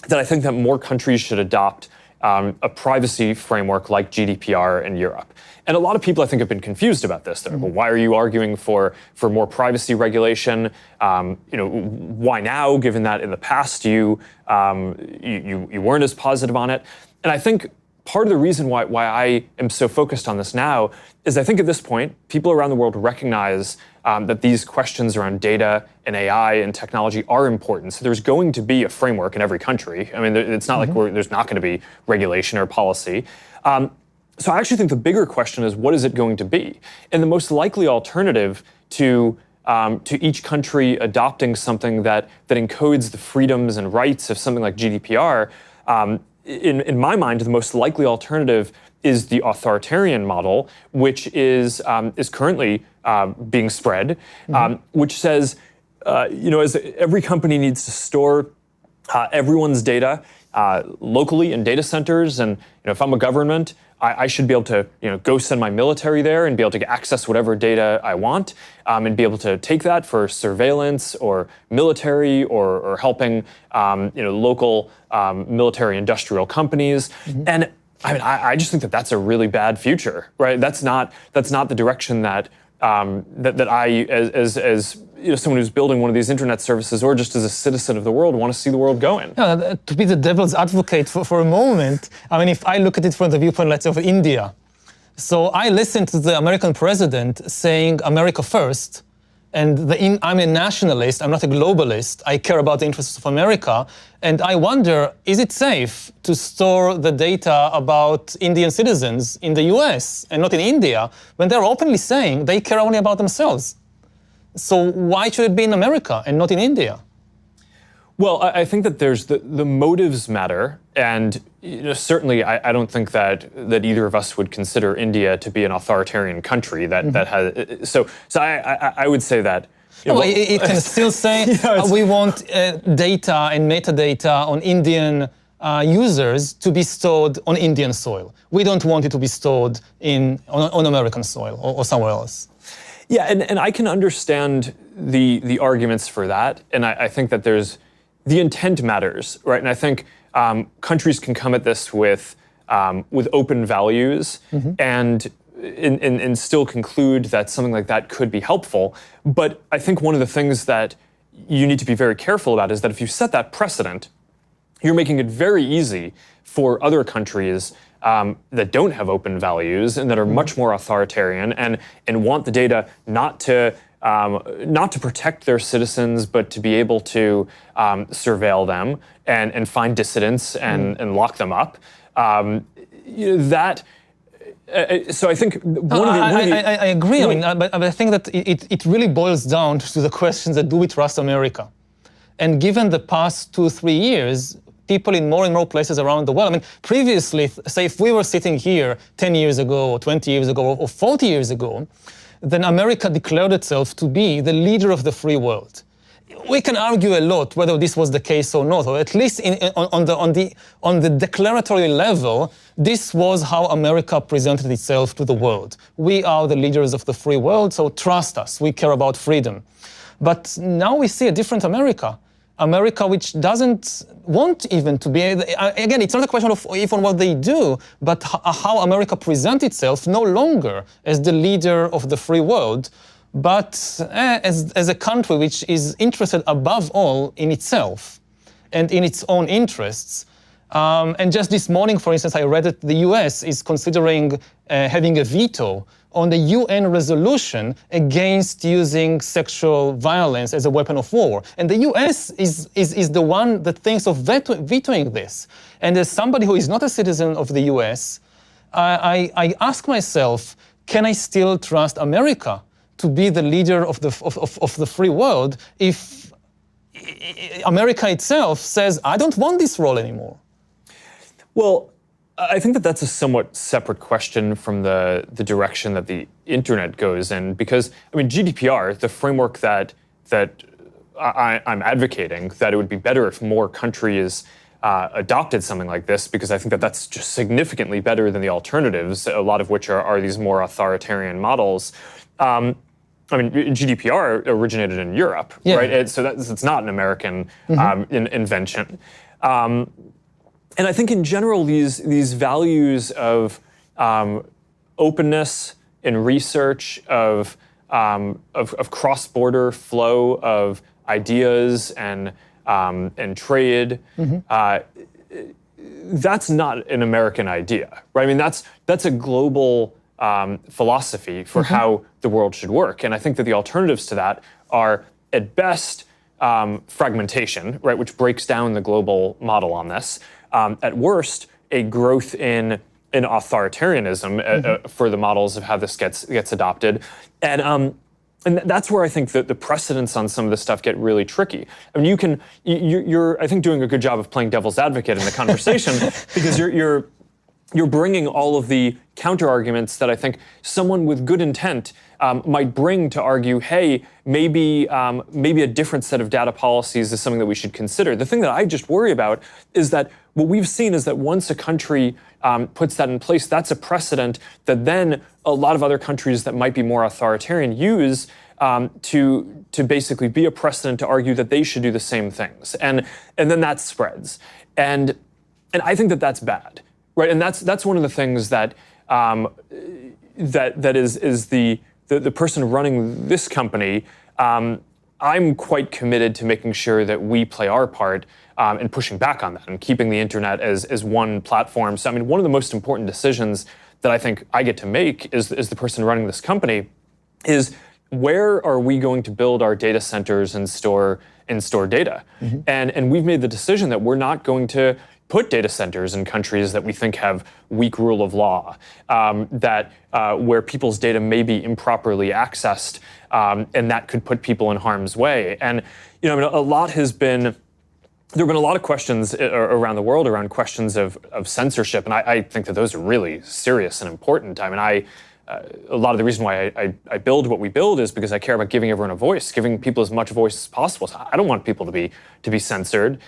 that I think that more countries should adopt a privacy framework like GDPR in Europe. And a lot of people, I think, have been confused about this. They're like, well, why are you arguing for more privacy regulation? Why now, given that in the past you weren't as positive on it? And I think part of the reason why I am so focused on this now is I think at this point, people around the world recognize that these questions around data and AI and technology are important. So there's going to be a framework in every country. I mean, it's not like there's not going to be regulation or policy. So I actually think the bigger question is, what is it going to be? And the most likely alternative to each country adopting something that encodes the freedoms and rights of something like GDPR, in my mind, the most likely alternative is the authoritarian model, which is currently being spread, which says, as every company needs to store everyone's data locally in data centers, and if I'm a government, I should be able to go send my military there and be able to access whatever data I want, and be able to take that for surveillance or military or helping local military industrial companies. And I mean, I just think that that's a really bad future, right? That's not the direction that I, as someone who's building one of these internet services, or just as a citizen of the world, want to see the world going. Yeah, to be the devil's advocate for a moment, I mean, if I look at it from the viewpoint, let's say, of India, so I listened to the American president saying America first, and I'm a nationalist, I'm not a globalist, I care about the interests of America, and I wonder, is it safe to store the data about Indian citizens in the US and not in India, when they're openly saying they care only about themselves? So why should it be in America and not in India? Well, I think that there's the motives matter, and certainly I don't think that either of us would consider India to be an authoritarian country that has. So I would say that. It can still say we want data and metadata on Indian users to be stored on Indian soil. We don't want it to be stored on American soil or somewhere else. Yeah, and I can understand the arguments for that, and I think that the intent matters, right? And I think countries can come at this with open values and still conclude that something like that could be helpful. But I think one of the things that you need to be very careful about is that if you set that precedent, you're making it very easy for other countries that don't have open values and that are much more authoritarian and want the data not to protect their citizens, but to be able to surveil them and find dissidents and lock them up. So I think I agree. But I think that it really boils down to the questions that do we trust America? And given the past 2-3 years, people in more and more places around the world. I mean, previously, say if we were sitting here 10 years ago, or 20 years ago, or 40 years ago, then America declared itself to be the leader of the free world. We can argue a lot whether this was the case or not, or at least on the declaratory level, this was how America presented itself to the world. We are the leaders of the free world, so trust us, we care about freedom. But now we see a different America. America which doesn't want even to be, again, it's not a question of even what they do, but how America presents itself no longer as the leader of the free world, but as a country which is interested above all in itself and in its own interests. And just this morning, for instance, I read that the US is considering having a veto on the UN resolution against using sexual violence as a weapon of war. And the US is the one that thinks of vetoing this. And as somebody who is not a citizen of the US, I ask myself, can I still trust America to be the leader of the free world if America itself says, I don't want this role anymore? Well, I think that that's a somewhat separate question from the direction that the internet goes in, because I mean GDPR, the framework that I'm advocating, that it would be better if more countries adopted something like this, because I think that that's just significantly better than the alternatives, a lot of which are these more authoritarian models. I mean, GDPR originated in Europe, right? So it's not an American invention. And I think in general, these values of openness in research, of cross-border flow of ideas and trade, that's not an American idea, right? I mean, that's a global philosophy for how the world should work. And I think that the alternatives to that are, at best, fragmentation, right, which breaks down the global model on this. At worst, a growth in authoritarianism for the models of how this gets adopted. And that's where I think that the precedents on some of this stuff get really tricky. I mean, you're I think doing a good job of playing devil's advocate in the conversation because you're bringing all of the counter arguments that I think someone with good intent might bring to argue, hey, maybe a different set of data policies is something that we should consider. The thing that I just worry about is that what we've seen is that once a country puts that in place, that's a precedent that then a lot of other countries that might be more authoritarian use to basically be a precedent to argue that they should do the same things, and then that spreads, and I think that that's bad, right? And that's one of the things that that is the person running this company. I'm quite committed to making sure that we play our part in pushing back on that and keeping the internet as one platform. So I mean, one of the most important decisions that I think I get to make is the person running this company is, where are we going to build our data centers and store data? And we've made the decision that we're not going to put data centers in countries that we think have weak rule of law, where people's data may be improperly accessed, and that could put people in harm's way. And I mean, there have been a lot of questions around the world around questions of censorship, and I think that those are really serious and important. I mean, a lot of the reason why I build what we build is because I care about giving everyone a voice, giving people as much voice as possible. So I don't want people to be censored.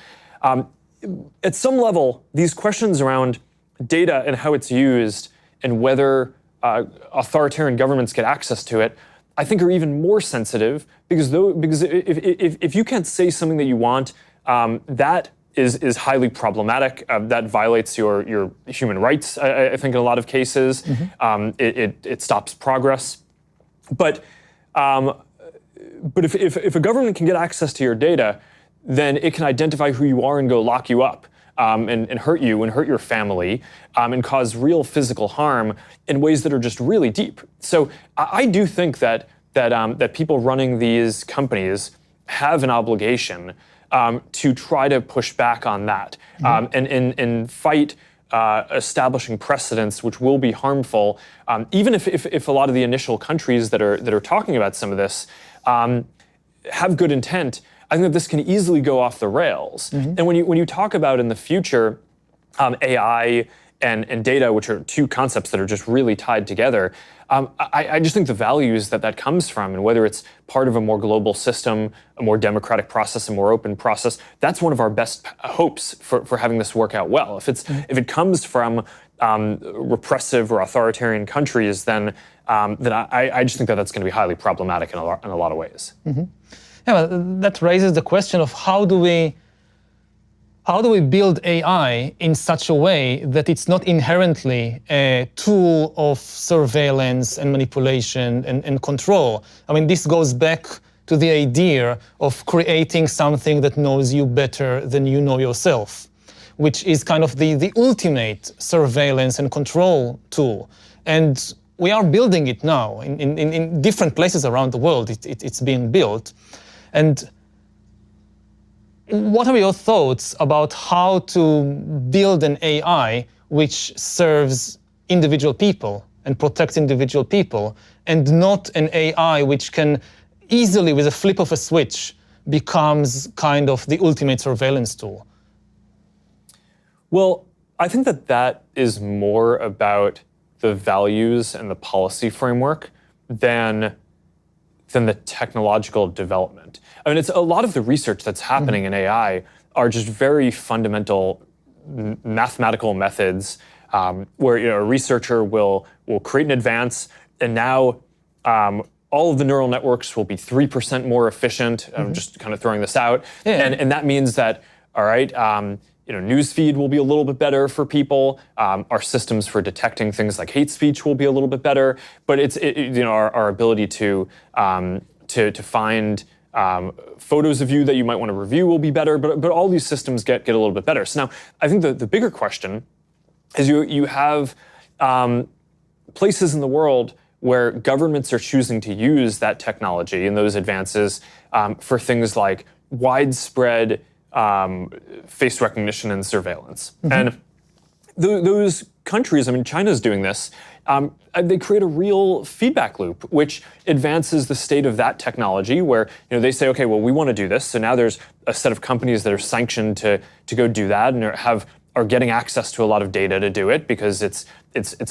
At some level, these questions around data and how it's used and whether authoritarian governments get access to it, I think are even more sensitive because if you can't say something that you want, that is highly problematic. That violates your human rights, I think, in a lot of cases. It stops progress. But if a government can get access to your data, then it can identify who you are and go lock you up and hurt you and hurt your family and cause real physical harm in ways that are just really deep. So I do think that people running these companies have an obligation to try to push back on that and fight establishing precedents which will be harmful, even if a lot of the initial countries that are talking about some of this have good intent. I think that this can easily go off the rails. And when you talk about in the future AI and data, which are two concepts that are just really tied together, I just think the values that comes from, and whether it's part of a more global system, a more democratic process, a more open process, that's one of our best hopes for having this work out well. If it comes from repressive or authoritarian countries, then I just think that's going to be highly problematic in a lot of ways. Yeah, well, that raises the question of how do we build AI in such a way that it's not inherently a tool of surveillance and manipulation and control? I mean, this goes back to the idea of creating something that knows you better than you know yourself, which is kind of the ultimate surveillance and control tool. And we are building it now in different places around the world. It's being built. And what are your thoughts about how to build an AI which serves individual people and protects individual people, and not an AI which can easily, with a flip of a switch, becomes kind of the ultimate surveillance tool? Well, I think that is more about the values and the policy framework than the technological development. I mean, it's a lot of the research that's happening in AI are just very fundamental mathematical methods where a researcher will create an advance, and now all of the neural networks will be 3% more efficient. I'm just kind of throwing this out, and that means that all right. Newsfeed will be a little bit better for people. Our systems for detecting things like hate speech will be a little bit better. But our ability to find photos of you that you might want to review will be better. But all these systems get a little bit better. So now I think the bigger question is you have places in the world where governments are choosing to use that technology and those advances for things like widespread face recognition and surveillance. And those countries, I mean, China's doing this, they create a real feedback loop, which advances the state of that technology where they say, okay, well, we want to do this. So now there's a set of companies that are sanctioned to go do that and are getting access to a lot of data to do it because it's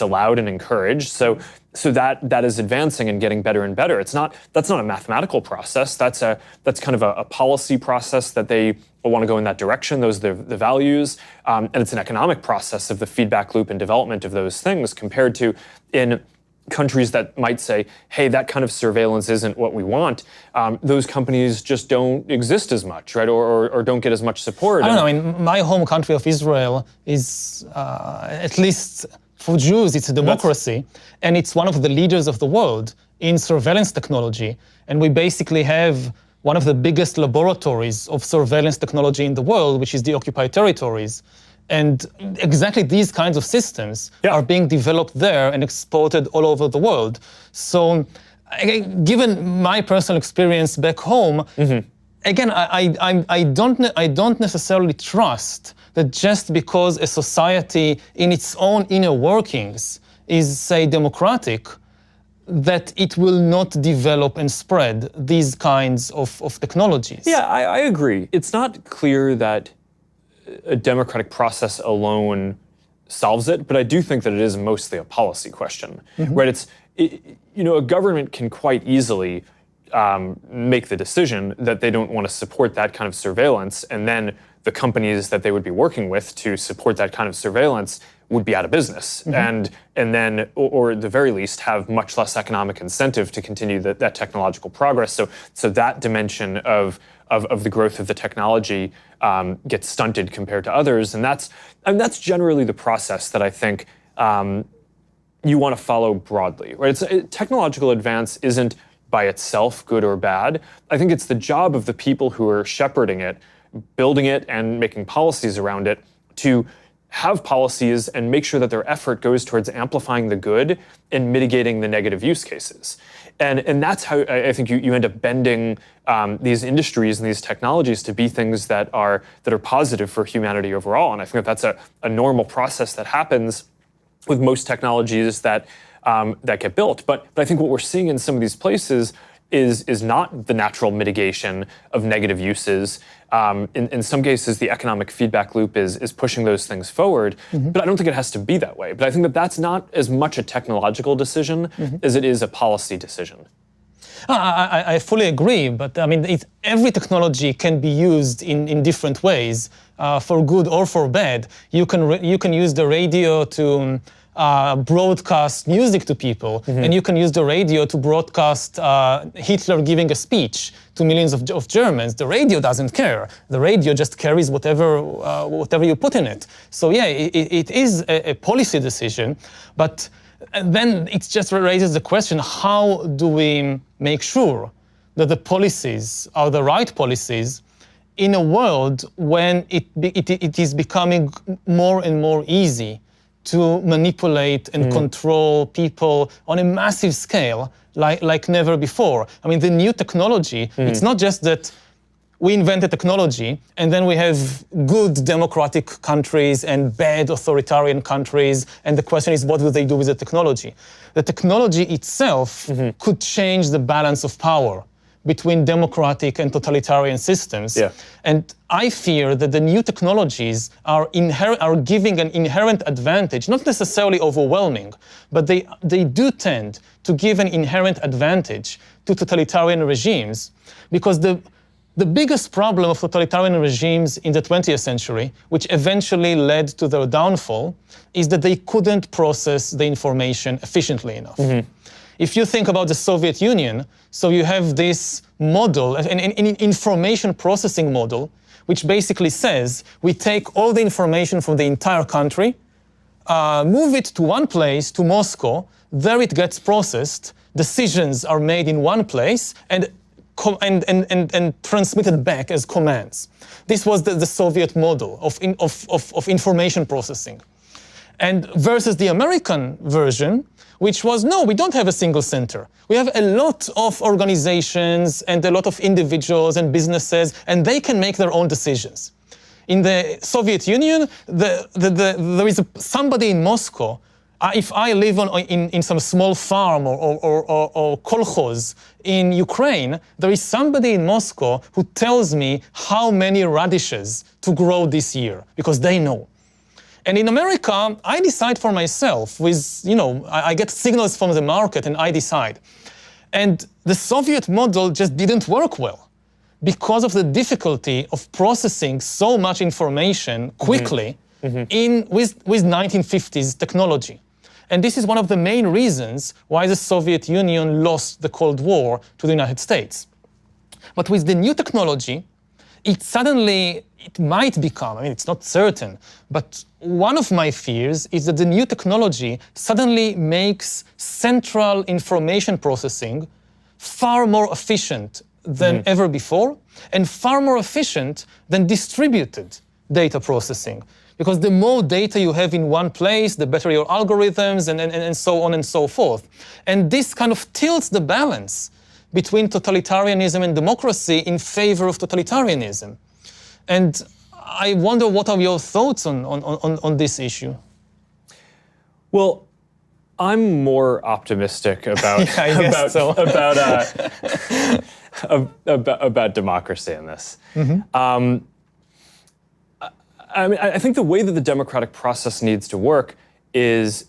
allowed and encouraged. So that is advancing and getting better and better. That's not a mathematical process. That's kind of a policy process that they want to go in that direction. Those are the values, and it's an economic process of the feedback loop and development of those things compared to in countries that might say, hey, that kind of surveillance isn't what we want. Those companies just don't exist as much, right? Or don't get as much support. I don't know. I mean, my home country of Israel is, at least for Jews, it's a democracy. And it's one of the leaders of the world in surveillance technology. And we basically have one of the biggest laboratories of surveillance technology in the world, which is the occupied territories. And exactly these kinds of systems are being developed there and exported all over the world. So given my personal experience back home, again, I don't necessarily trust that just because a society in its own inner workings is, say, democratic, that it will not develop and spread these kinds of technologies. Yeah, I agree. It's not clear that a democratic process alone solves it, but I do think that it is mostly a policy question, right? A government can quite easily make the decision that they don't want to support that kind of surveillance, and then the companies that they would be working with to support that kind of surveillance would be out of business, and then, or at the very least, have much less economic incentive to continue that technological progress. So that dimension of the growth of the technology gets stunted compared to others, and that's generally the process that I think you want to follow broadly, right? Technological advance isn't by itself good or bad. I think it's the job of the people who are shepherding it, building it, and making policies around it to have policies and make sure that their effort goes towards amplifying the good and mitigating the negative use cases. And that's how I think you end up bending these industries and these technologies to be things that are positive for humanity overall. And I think that's a normal process that happens with most technologies that get built. But I think what we're seeing in some of these places is not the natural mitigation of negative uses. In some cases, the economic feedback loop is pushing those things forward, but I don't think it has to be that way. But I think that that's not as much a technological decision as it is a policy decision. I fully agree, but I mean, every technology can be used in different ways, for good or for bad. You can use the radio to broadcast music to people, and you can use the radio to broadcast Hitler giving a speech to millions of Germans. The radio doesn't care. The radio just carries whatever you put in it. So yeah, it is a policy decision, but then it just raises the question, how do we make sure that the policies are the right policies in a world when it is becoming more and more easy to manipulate and control people on a massive scale like never before? I mean, the new technology, it's not just that we invent a technology and then we have good democratic countries and bad authoritarian countries, and the question is, what will they do with the technology? The technology itself could change the balance of power between democratic and totalitarian systems. Yeah. And I fear that the new technologies are giving an inherent advantage, not necessarily overwhelming, but they do tend to give an inherent advantage to totalitarian regimes, because the biggest problem of totalitarian regimes in the 20th century, which eventually led to their downfall, is that they couldn't process the information efficiently enough. Mm-hmm. If you think about the Soviet Union, so you have this model, an information processing model, which basically says we take all the information from the entire country, move it to one place, to Moscow, there it gets processed, decisions are made in one place, and transmitted back as commands. This was the Soviet model of information processing. And versus the American version, which was, no, we don't have a single center. We have a lot of organizations and a lot of individuals and businesses, and they can make their own decisions. In the Soviet Union, there is somebody in Moscow. If I live in some small farm or kolkhoz in Ukraine, there is somebody in Moscow who tells me how many radishes to grow this year, because they know. And in America, I decide for myself with, I get signals from the market and I decide. And the Soviet model just didn't work well because of the difficulty of processing so much information quickly with 1950s technology. And this is one of the main reasons why the Soviet Union lost the Cold War to the United States. But with the new technology, it might become, it's not certain, but one of my fears is that the new technology suddenly makes central information processing far more efficient than ever before, and far more efficient than distributed data processing. Because the more data you have in one place, the better your algorithms, and so on and so forth. And this kind of tilts the balance between totalitarianism and democracy in favor of totalitarianism. And I wonder, what are your thoughts on this issue? Well, I'm more optimistic about about democracy in this. I think the way that the democratic process needs to work is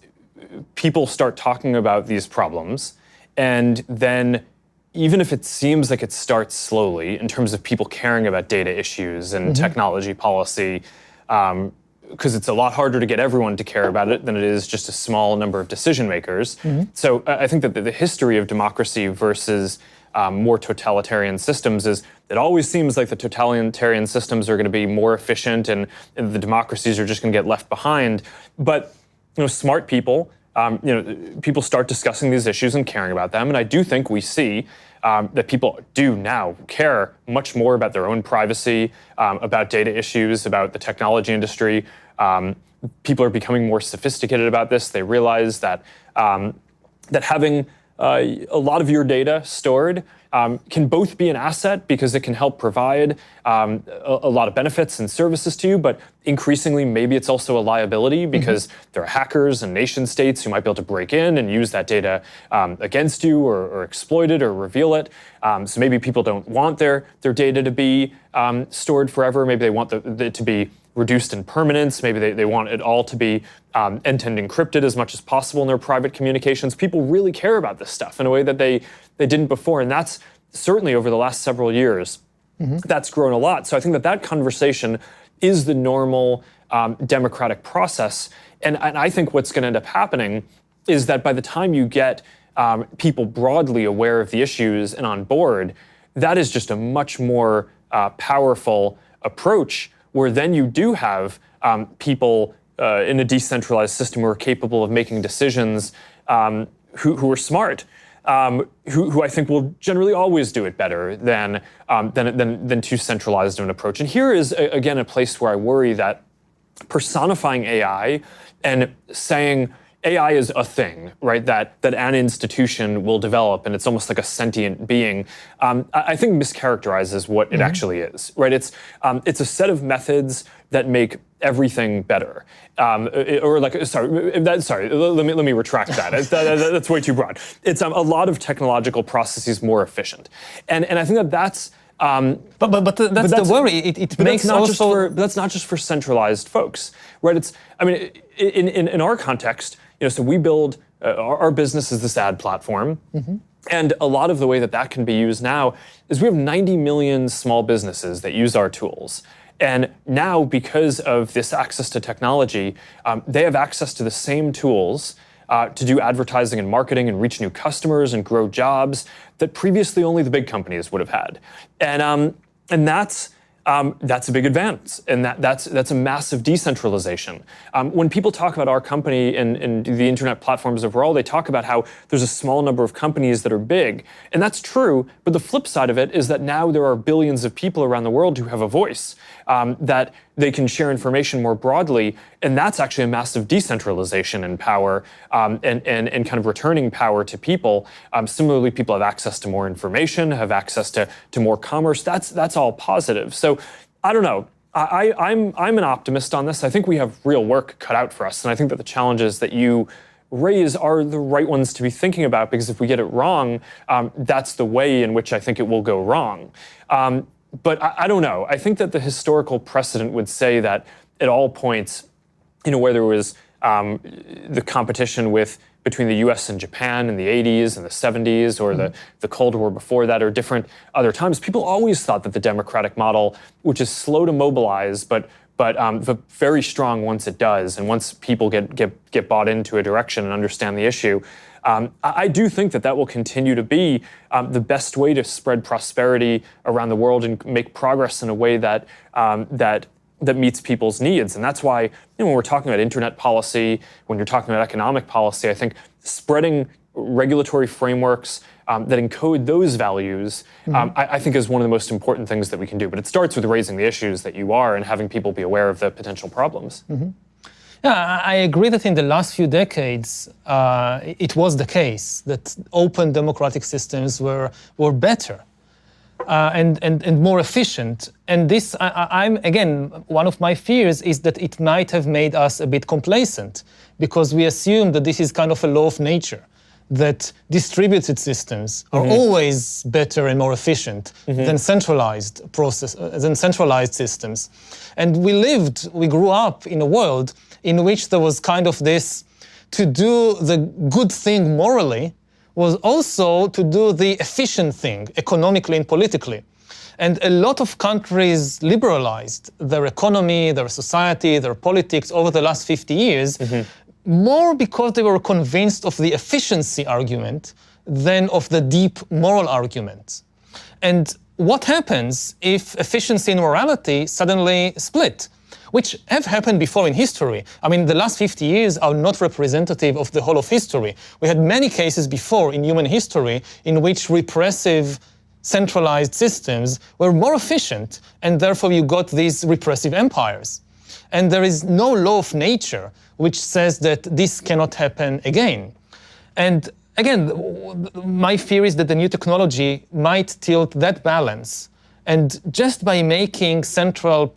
people start talking about these problems, and then even if it seems like it starts slowly in terms of people caring about data issues and technology policy, because it's a lot harder to get everyone to care about it than it is just a small number of decision makers. So I think that the history of democracy versus more totalitarian systems is it always seems like the totalitarian systems are going to be more efficient and the democracies are just going to get left behind. But smart people, people start discussing these issues and caring about them. And I do think we see that people do now care much more about their own privacy, about data issues, about the technology industry. People are becoming more sophisticated about this. They realize that that having a lot of your data stored can both be an asset because it can help provide a lot of benefits and services to you, but increasingly maybe it's also a liability because there are hackers and nation states who might be able to break in and use that data against you or exploit it or reveal it. So maybe people don't want their data to be stored forever. Maybe they want it to be reduced in permanence. Maybe they want it all to be end-to-end encrypted as much as possible in their private communications. People really care about this stuff in a way that they didn't before. And that's certainly over the last several years, that's grown a lot. So I think that conversation is the normal democratic process. And I think what's going to end up happening is that by the time you get people broadly aware of the issues and on board, that is just a much more powerful approach, where then you do have people in a decentralized system who are capable of making decisions, who are smart, who I think will generally always do it better than too centralized of an approach. And here is, again, a place where I worry that personifying AI and saying AI is a thing, right? That an institution will develop, and it's almost like a sentient being. I think mischaracterizes what it actually is, right? It's a set of methods that make everything better, let me retract that. That's way too broad. It's a lot of technological processes more efficient, and I think that's. But that's the worry. It makes also. That's not just for centralized folks, right? In our context, so we build our business is this ad platform, and a lot of the way that can be used now is we have 90 million small businesses that use our tools. And now, because of this access to technology, they have access to the same tools to do advertising and marketing and reach new customers and grow jobs that previously only the big companies would have had. And that's a big advance, and that's a massive decentralization. When people talk about our company and the internet platforms overall, they talk about how there's a small number of companies that are big, and that's true, but the flip side of it is that now there are billions of people around the world who have a voice, that they can share information more broadly, and that's actually a massive decentralization in power, and kind of returning power to people. Similarly, people have access to more information, have access to more commerce. That's all positive. So I don't know. I'm an optimist on this. I think we have real work cut out for us, and I think that the challenges that you raise are the right ones to be thinking about, because if we get it wrong, that's the way in which I think it will go wrong. But I don't know. I think that the historical precedent would say that at all points, where there was the competition between the US and Japan in the 80s and the 70s, or the Cold War before that, or different other times, people always thought that the democratic model, which is slow to mobilize, but very strong once it does, and once people get bought into a direction and understand the issue, I do think that will continue to be the best way to spread prosperity around the world and make progress in a way that meets people's needs. And that's why when we're talking about internet policy, when you're talking about economic policy, I think spreading regulatory frameworks that encode those values, I think is one of the most important things that we can do. But it starts with raising the issues that you are and having people be aware of the potential problems. Yeah, I agree that in the last few decades, it was the case that open democratic systems were better and more efficient. And this, again, one of my fears is that it might have made us a bit complacent, because we assume that this is kind of a law of nature, that distributed systems are always better and more efficient than centralized systems. And we grew up in a world in which there was kind of this, to do the good thing morally was also to do the efficient thing economically and politically. And a lot of countries liberalized their economy, their society, their politics over the last 50 years, more because they were convinced of the efficiency argument than of the deep moral argument. And what happens if efficiency and morality suddenly split? Which have happened before in history. I mean, the last 50 years are not representative of the whole of history. We had many cases before in human history in which repressive, centralized systems were more efficient, and therefore you got these repressive empires. And there is no law of nature which says that this cannot happen again. And again, my fear is that the new technology might tilt that balance. And just by making central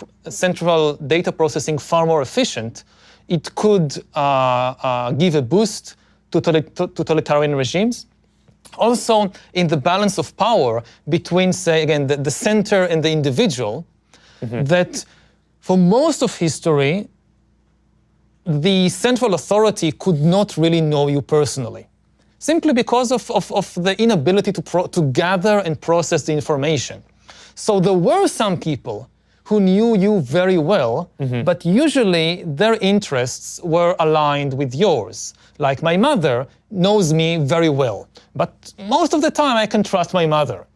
data processing far more efficient, it could give a boost to totalitarian regimes. Also, in the balance of power between, say, again, the center and the individual, that for most of history, the central authority could not really know you personally, simply because of the inability to gather and process the information. So there were some people who knew you very well, but usually their interests were aligned with yours. Like my mother knows me very well, but most of the time I can trust my mother.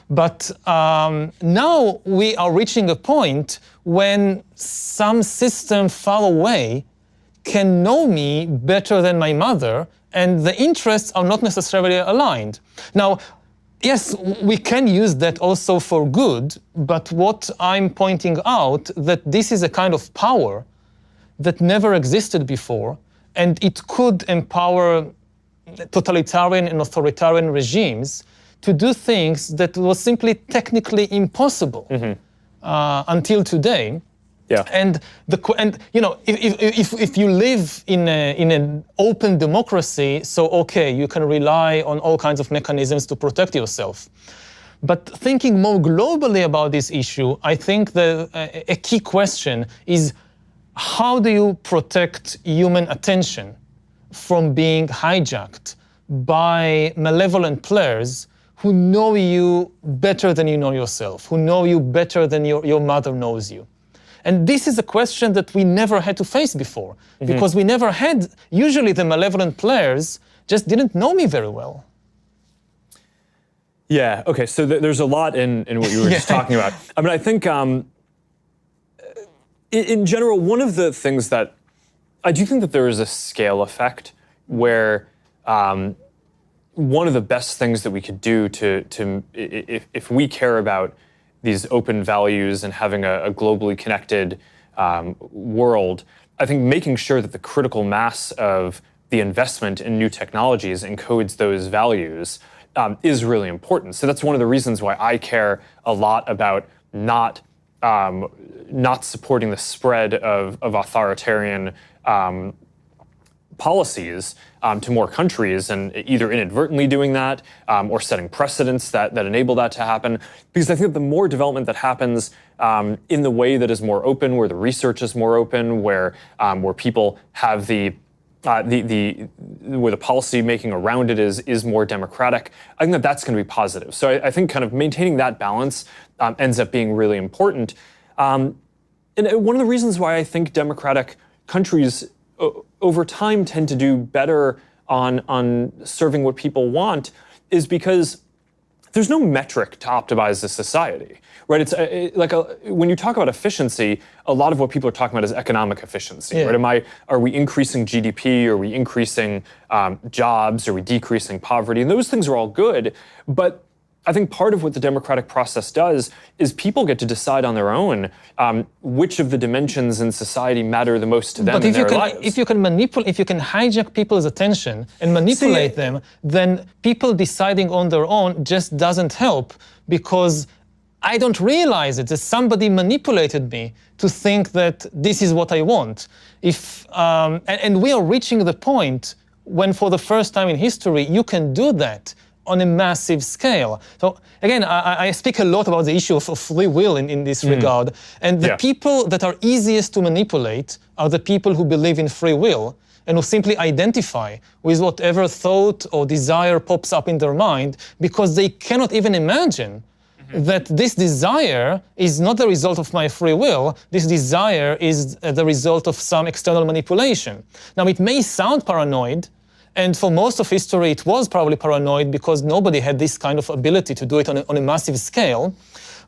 But now we are reaching a point when some system far away can know me better than my mother, and the interests are not necessarily aligned. Now, yes, we can use that also for good, but what I'm pointing out that this is a kind of power that never existed before, and it could empower totalitarian and authoritarian regimes to do things that was simply technically impossible until today. Yeah. And if you live in an open democracy, so okay, you can rely on all kinds of mechanisms to protect yourself. But thinking more globally about this issue, I think a key question is, how do you protect human attention from being hijacked by malevolent players who know you better than you know yourself, who know you better than your mother knows you? And this is a question that we never had to face before, because we never had, usually the malevolent players just didn't know me very well. Yeah, okay, so there's a lot in what you were just talking about. I mean, I think in general, one of the things that, I do think that there is a scale effect where one of the best things that we could do if we care about these open values and having a globally connected world, I think making sure that the critical mass of the investment in new technologies encodes those values is really important. So that's one of the reasons why I care a lot about not supporting the spread of authoritarian policies to more countries, and either inadvertently doing that or setting precedents that enable that to happen. Because I think that the more development that happens in the way that is more open, where the research is more open, where people have where the policy making around it is more democratic, I think that that's going to be positive. So I think kind of maintaining that balance ends up being really important. And one of the reasons why I think democratic countries over time tend to do better on serving what people want is because there's no metric to optimize the society, right? It's when you talk about efficiency, a lot of what people are talking about is economic efficiency, right? Are we increasing GDP? Are we increasing jobs? Are we decreasing poverty? And those things are all good, but I think part of what the democratic process does is people get to decide on their own which of the dimensions in society matter the most to them in their lives. If you can hijack people's attention and manipulate them, then people deciding on their own just doesn't help, because I don't realize it. Somebody manipulated me to think that this is what I want. And we are reaching the point when, for the first time in history, you can do that on a massive scale. So again, I speak a lot about the issue of free will in this regard. And the people that are easiest to manipulate are the people who believe in free will and who simply identify with whatever thought or desire pops up in their mind, because they cannot even imagine that this desire is not the result of my free will. This desire is the result of some external manipulation. Now, it may sound paranoid, and for most of history, it was probably paranoid because nobody had this kind of ability to do it on a massive scale.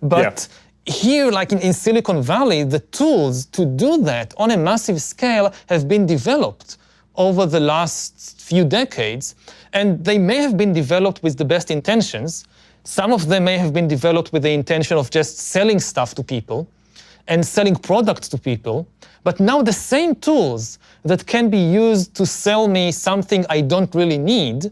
But here, like in Silicon Valley, the tools to do that on a massive scale have been developed over the last few decades. And they may have been developed with the best intentions. Some of them may have been developed with the intention of just selling stuff to people and selling products to people. But now the same tools that can be used to sell me something I don't really need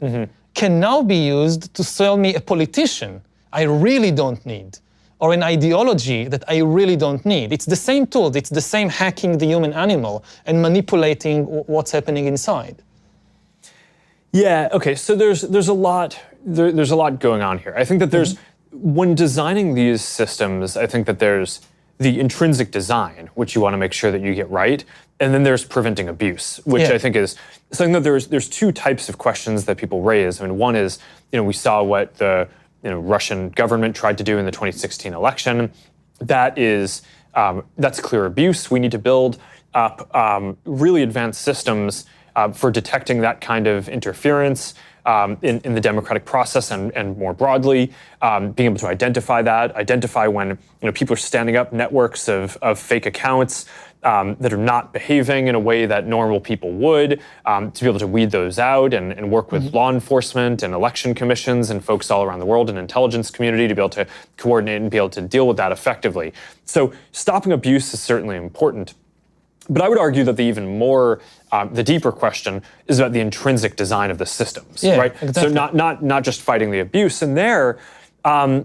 can now be used to sell me a politician I really don't need, or an ideology that I really don't need. It's the same tools. It's the same hacking the human animal and manipulating what's happening inside. Yeah, okay, so there's a lot going on here. I think that when designing these systems, I think that there's the intrinsic design, which you want to make sure that you get right, and then there's preventing abuse, which I think is something that there's two types of questions that people raise. I mean, one is, we saw what the Russian government tried to do in the 2016 election. That's clear abuse. We need to build up really advanced systems for detecting that kind of interference in the democratic process and more broadly, being able to identify when people are standing up networks of fake accounts that are not behaving in a way that normal people would, to be able to weed those out and work with law enforcement and election commissions and folks all around the world and intelligence community to be able to coordinate and be able to deal with that effectively. So stopping abuse is certainly important. But I would argue that the even more, the deeper question is about the intrinsic design of the systems, right? Exactly. So not just fighting the abuse. And there, I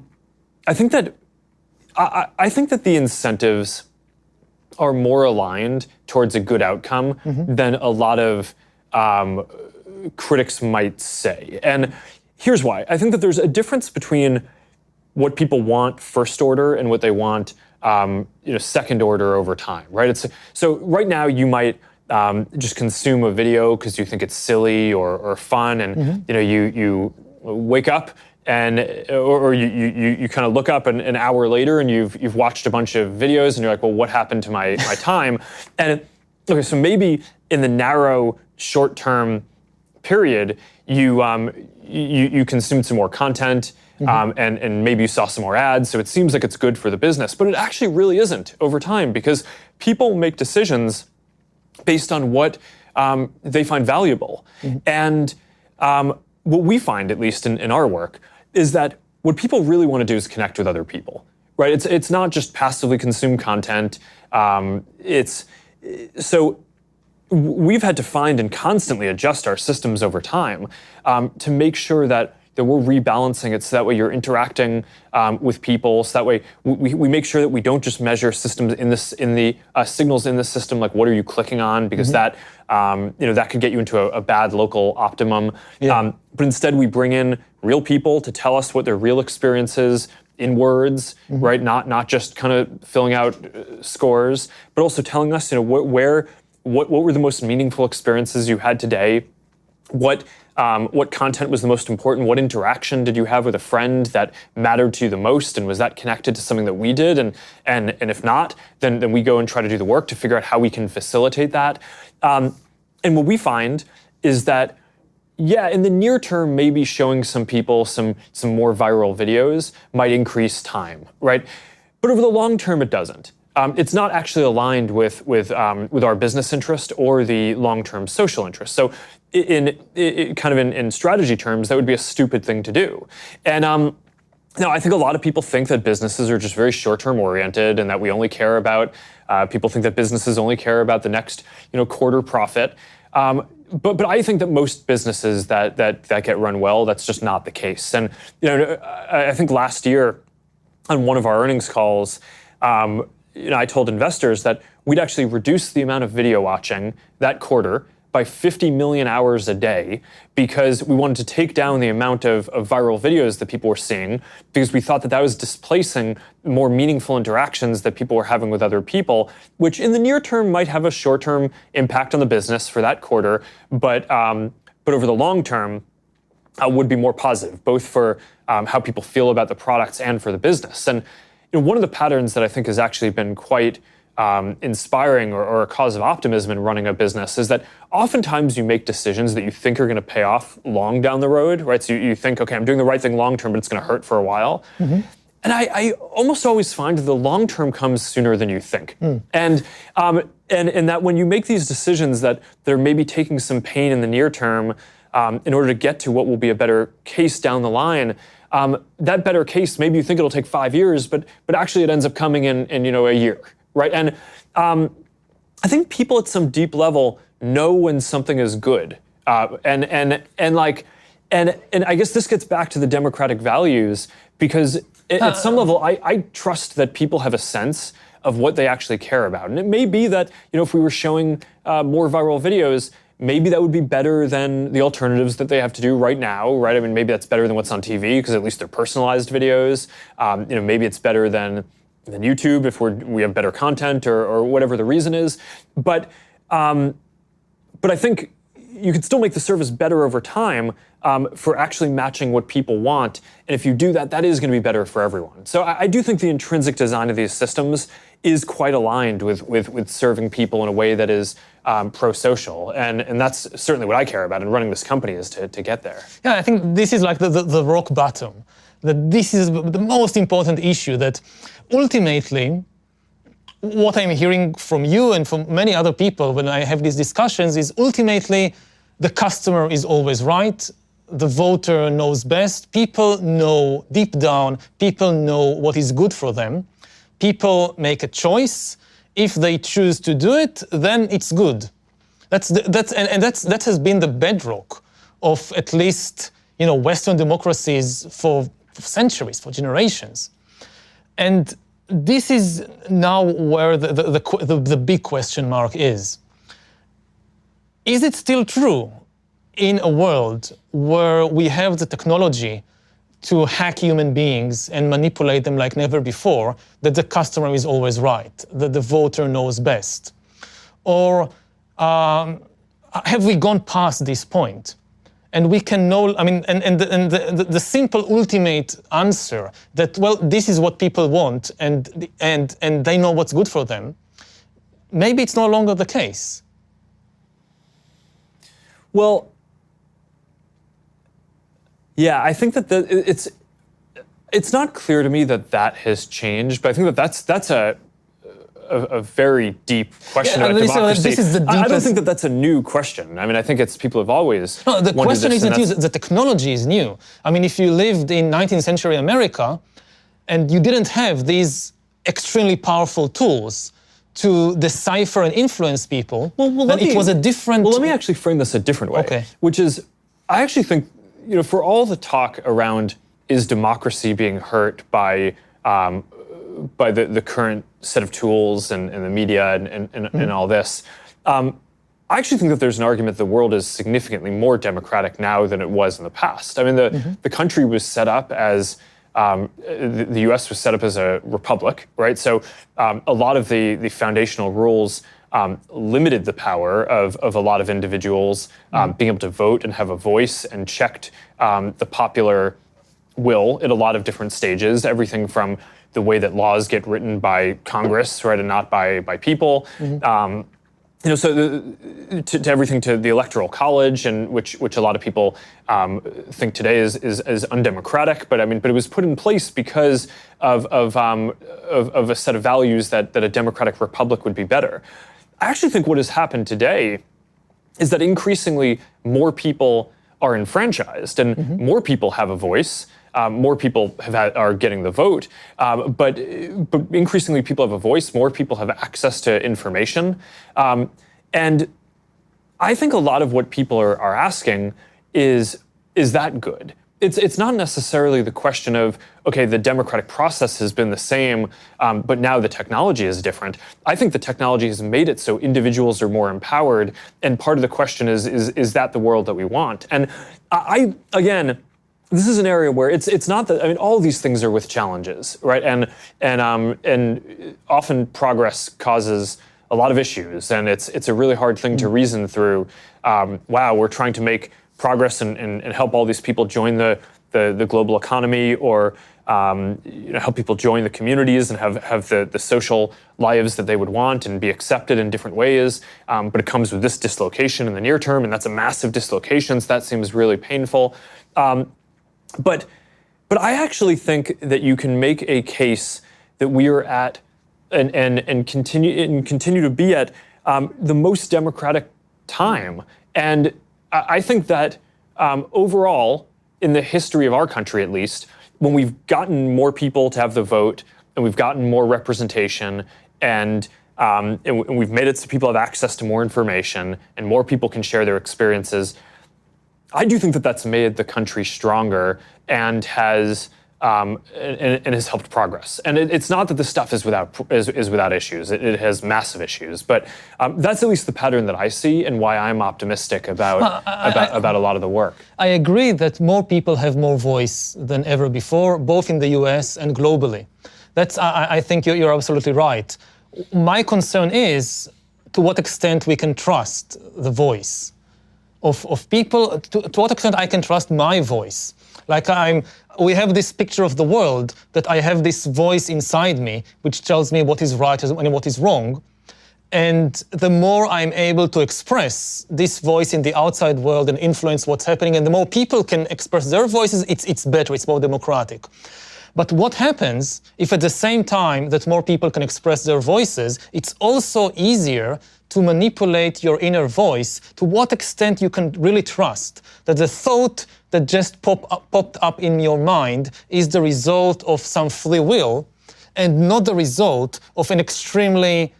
think that the incentives are more aligned towards a good outcome than a lot of critics might say. And here's why. I think that there's a difference between what people want first order and what they want second order over time, right? So right now you might just consume a video because you think it's silly or fun, and you wake up and or you kind of look up an hour later and you've watched a bunch of videos and you're like, well, what happened to my time? And okay, so maybe in the narrow short-term period, you consumed some more content, and maybe you saw some more ads, so it seems like it's good for the business, but it actually really isn't over time, because people make decisions based on what they find valuable. And what we find, at least in our work, is that what people really want to do is connect with other people, right? It's not just passively consume content. So we've had to find and constantly adjust our systems over time to make sure that we're rebalancing it so that way you're interacting with people, so that way we make sure that we don't just measure systems in the signals in the system, like what are you clicking on, because that that could get you into a bad local optimum. But instead we bring in real people to tell us what their real experience is in words, right? Not just kind of filling out scores, but also telling us, what were the most meaningful experiences you had today? What content was the most important? What interaction did you have with a friend that mattered to you the most? And was that connected to something that we did? And if not, then we go and try to do the work to figure out how we can facilitate that. And what we find is that, in the near term, maybe showing some people some more viral videos might increase time, right? But over the long term, it doesn't. It's not actually aligned with our business interest or the long-term social interest. So in strategy terms, that would be a stupid thing to do. And now I think a lot of people think that businesses are just very short-term oriented and that we only care about, people think that businesses only care about the next quarter profit. But I think that most businesses that get run well, that's just not the case. And I think last year on one of our earnings calls, I told investors that we'd actually reduce the amount of video watching that quarter by 50 million hours a day, because we wanted to take down the amount of viral videos that people were seeing, because we thought that was displacing more meaningful interactions that people were having with other people, which in the near term might have a short-term impact on the business for that quarter, but over the long term would be more positive, both for how people feel about the products and for the business. And one of the patterns that I think has actually been quite inspiring or a cause of optimism in running a business is that oftentimes you make decisions that you think are going to pay off long down the road, right? So you think, okay, I'm doing the right thing long term, but it's going to hurt for a while. And I almost always find that the long term comes sooner than you think. And that when you make these decisions that they're maybe taking some pain in the near term in order to get to what will be a better case down the line, that better case, maybe you think it'll take 5 years, but actually it ends up coming in a year, right? And I think people at some deep level know when something is good, and I guess this gets back to the democratic values, because at some level I trust that people have a sense of what they actually care about, and it may be that if we were showing more viral videos, maybe that would be better than the alternatives that they have to do right now, right? I mean, maybe that's better than what's on TV, because at least they're personalized videos. Maybe it's better than YouTube if we have better content or whatever the reason is. But I think you can still make the service better over time for actually matching what people want. And if you do that, that is going to be better for everyone. So I do think the intrinsic design of these systems is quite aligned with serving people in a way that is pro-social. And that's certainly what I care about in running this company, is to get there. Yeah, I think this is like the rock bottom. That this is the most important issue, that ultimately what I'm hearing from you and from many other people when I have these discussions is ultimately the customer is always right. The voter knows best. People know deep down, people know what is good for them. People make a choice. if they choose to do it, then it's good. That has been the bedrock of at least Western democracies for centuries, for generations. And this is now where the big question mark is. Is it still true in a world where we have the technology to hack human beings and manipulate them like never before, that the customer is always right, that the voter knows best? Or have we gone past this point? And we can know, the simple ultimate answer that, well, this is what people want and they know what's good for them, maybe it's no longer the case. Well, yeah, I think that it's not clear to me that has changed, but I think that's a very deep question about democracy. This is the deepest. I don't think that's a new question. I think it's people have always. No, the question isn't new. The technology is new. If you lived in 19th century America and you didn't have these extremely powerful tools to decipher and influence people, then it was a different... Well, let me actually frame this a different way, okay. Which is, I actually think, for all the talk around is democracy being hurt by the current set of tools and the media and all this, I actually think that there's an argument the world is significantly more democratic now than it was in the past. The country was set up as, the US was set up as a republic, right? So a lot of the foundational rules limited the power of a lot of individuals being able to vote and have a voice, and checked the popular will at a lot of different stages, everything from the way that laws get written by Congress, right, and not by people. So to everything to the Electoral College, and which a lot of people think today is undemocratic, but it was put in place because of a set of values that a democratic republic would be better. I actually think what has happened today is that increasingly more people are enfranchised and more people have a voice. More people are getting the vote, but increasingly people have a voice, more people have access to information. And I think a lot of what people are asking is that good? It's not necessarily the question of, okay, the democratic process has been the same, but now the technology is different. I think the technology has made it so individuals are more empowered, and part of the question is that the world that we want? And again, this is an area where it's not that, all these things are with challenges, right? And often progress causes a lot of issues, and it's a really hard thing to reason through. Wow, we're trying to make progress and help all these people join the global economy, or help people join the communities and have the social lives that they would want and be accepted in different ways. But it comes with this dislocation in the near term, and that's a massive dislocation, so that seems really painful. But I actually think that you can make a case that we are at and continue to be at the most democratic time. And I think that overall, in the history of our country at least, when we've gotten more people to have the vote, and we've gotten more representation, and we've made it so people have access to more information, and more people can share their experiences, I do think that that's made the country stronger and has helped progress. And it's not that this stuff is without issues. It has massive issues, but that's at least the pattern that I see, and why I'm optimistic about a lot of the work. I agree that more people have more voice than ever before, both in the US and globally. I think you're absolutely right. My concern is to what extent we can trust the voice of people, to what extent I can trust my voice. We have this picture of the world, that I have this voice inside me which tells me what is right and what is wrong. And the more I'm able to express this voice in the outside world and influence what's happening, and the more people can express their voices, it's better, it's more democratic. But what happens if at the same time that more people can express their voices, it's also easier to manipulate your inner voice? To what extent you can really trust that the thought that just popped up in your mind is the result of some free will, and not the result of an extremely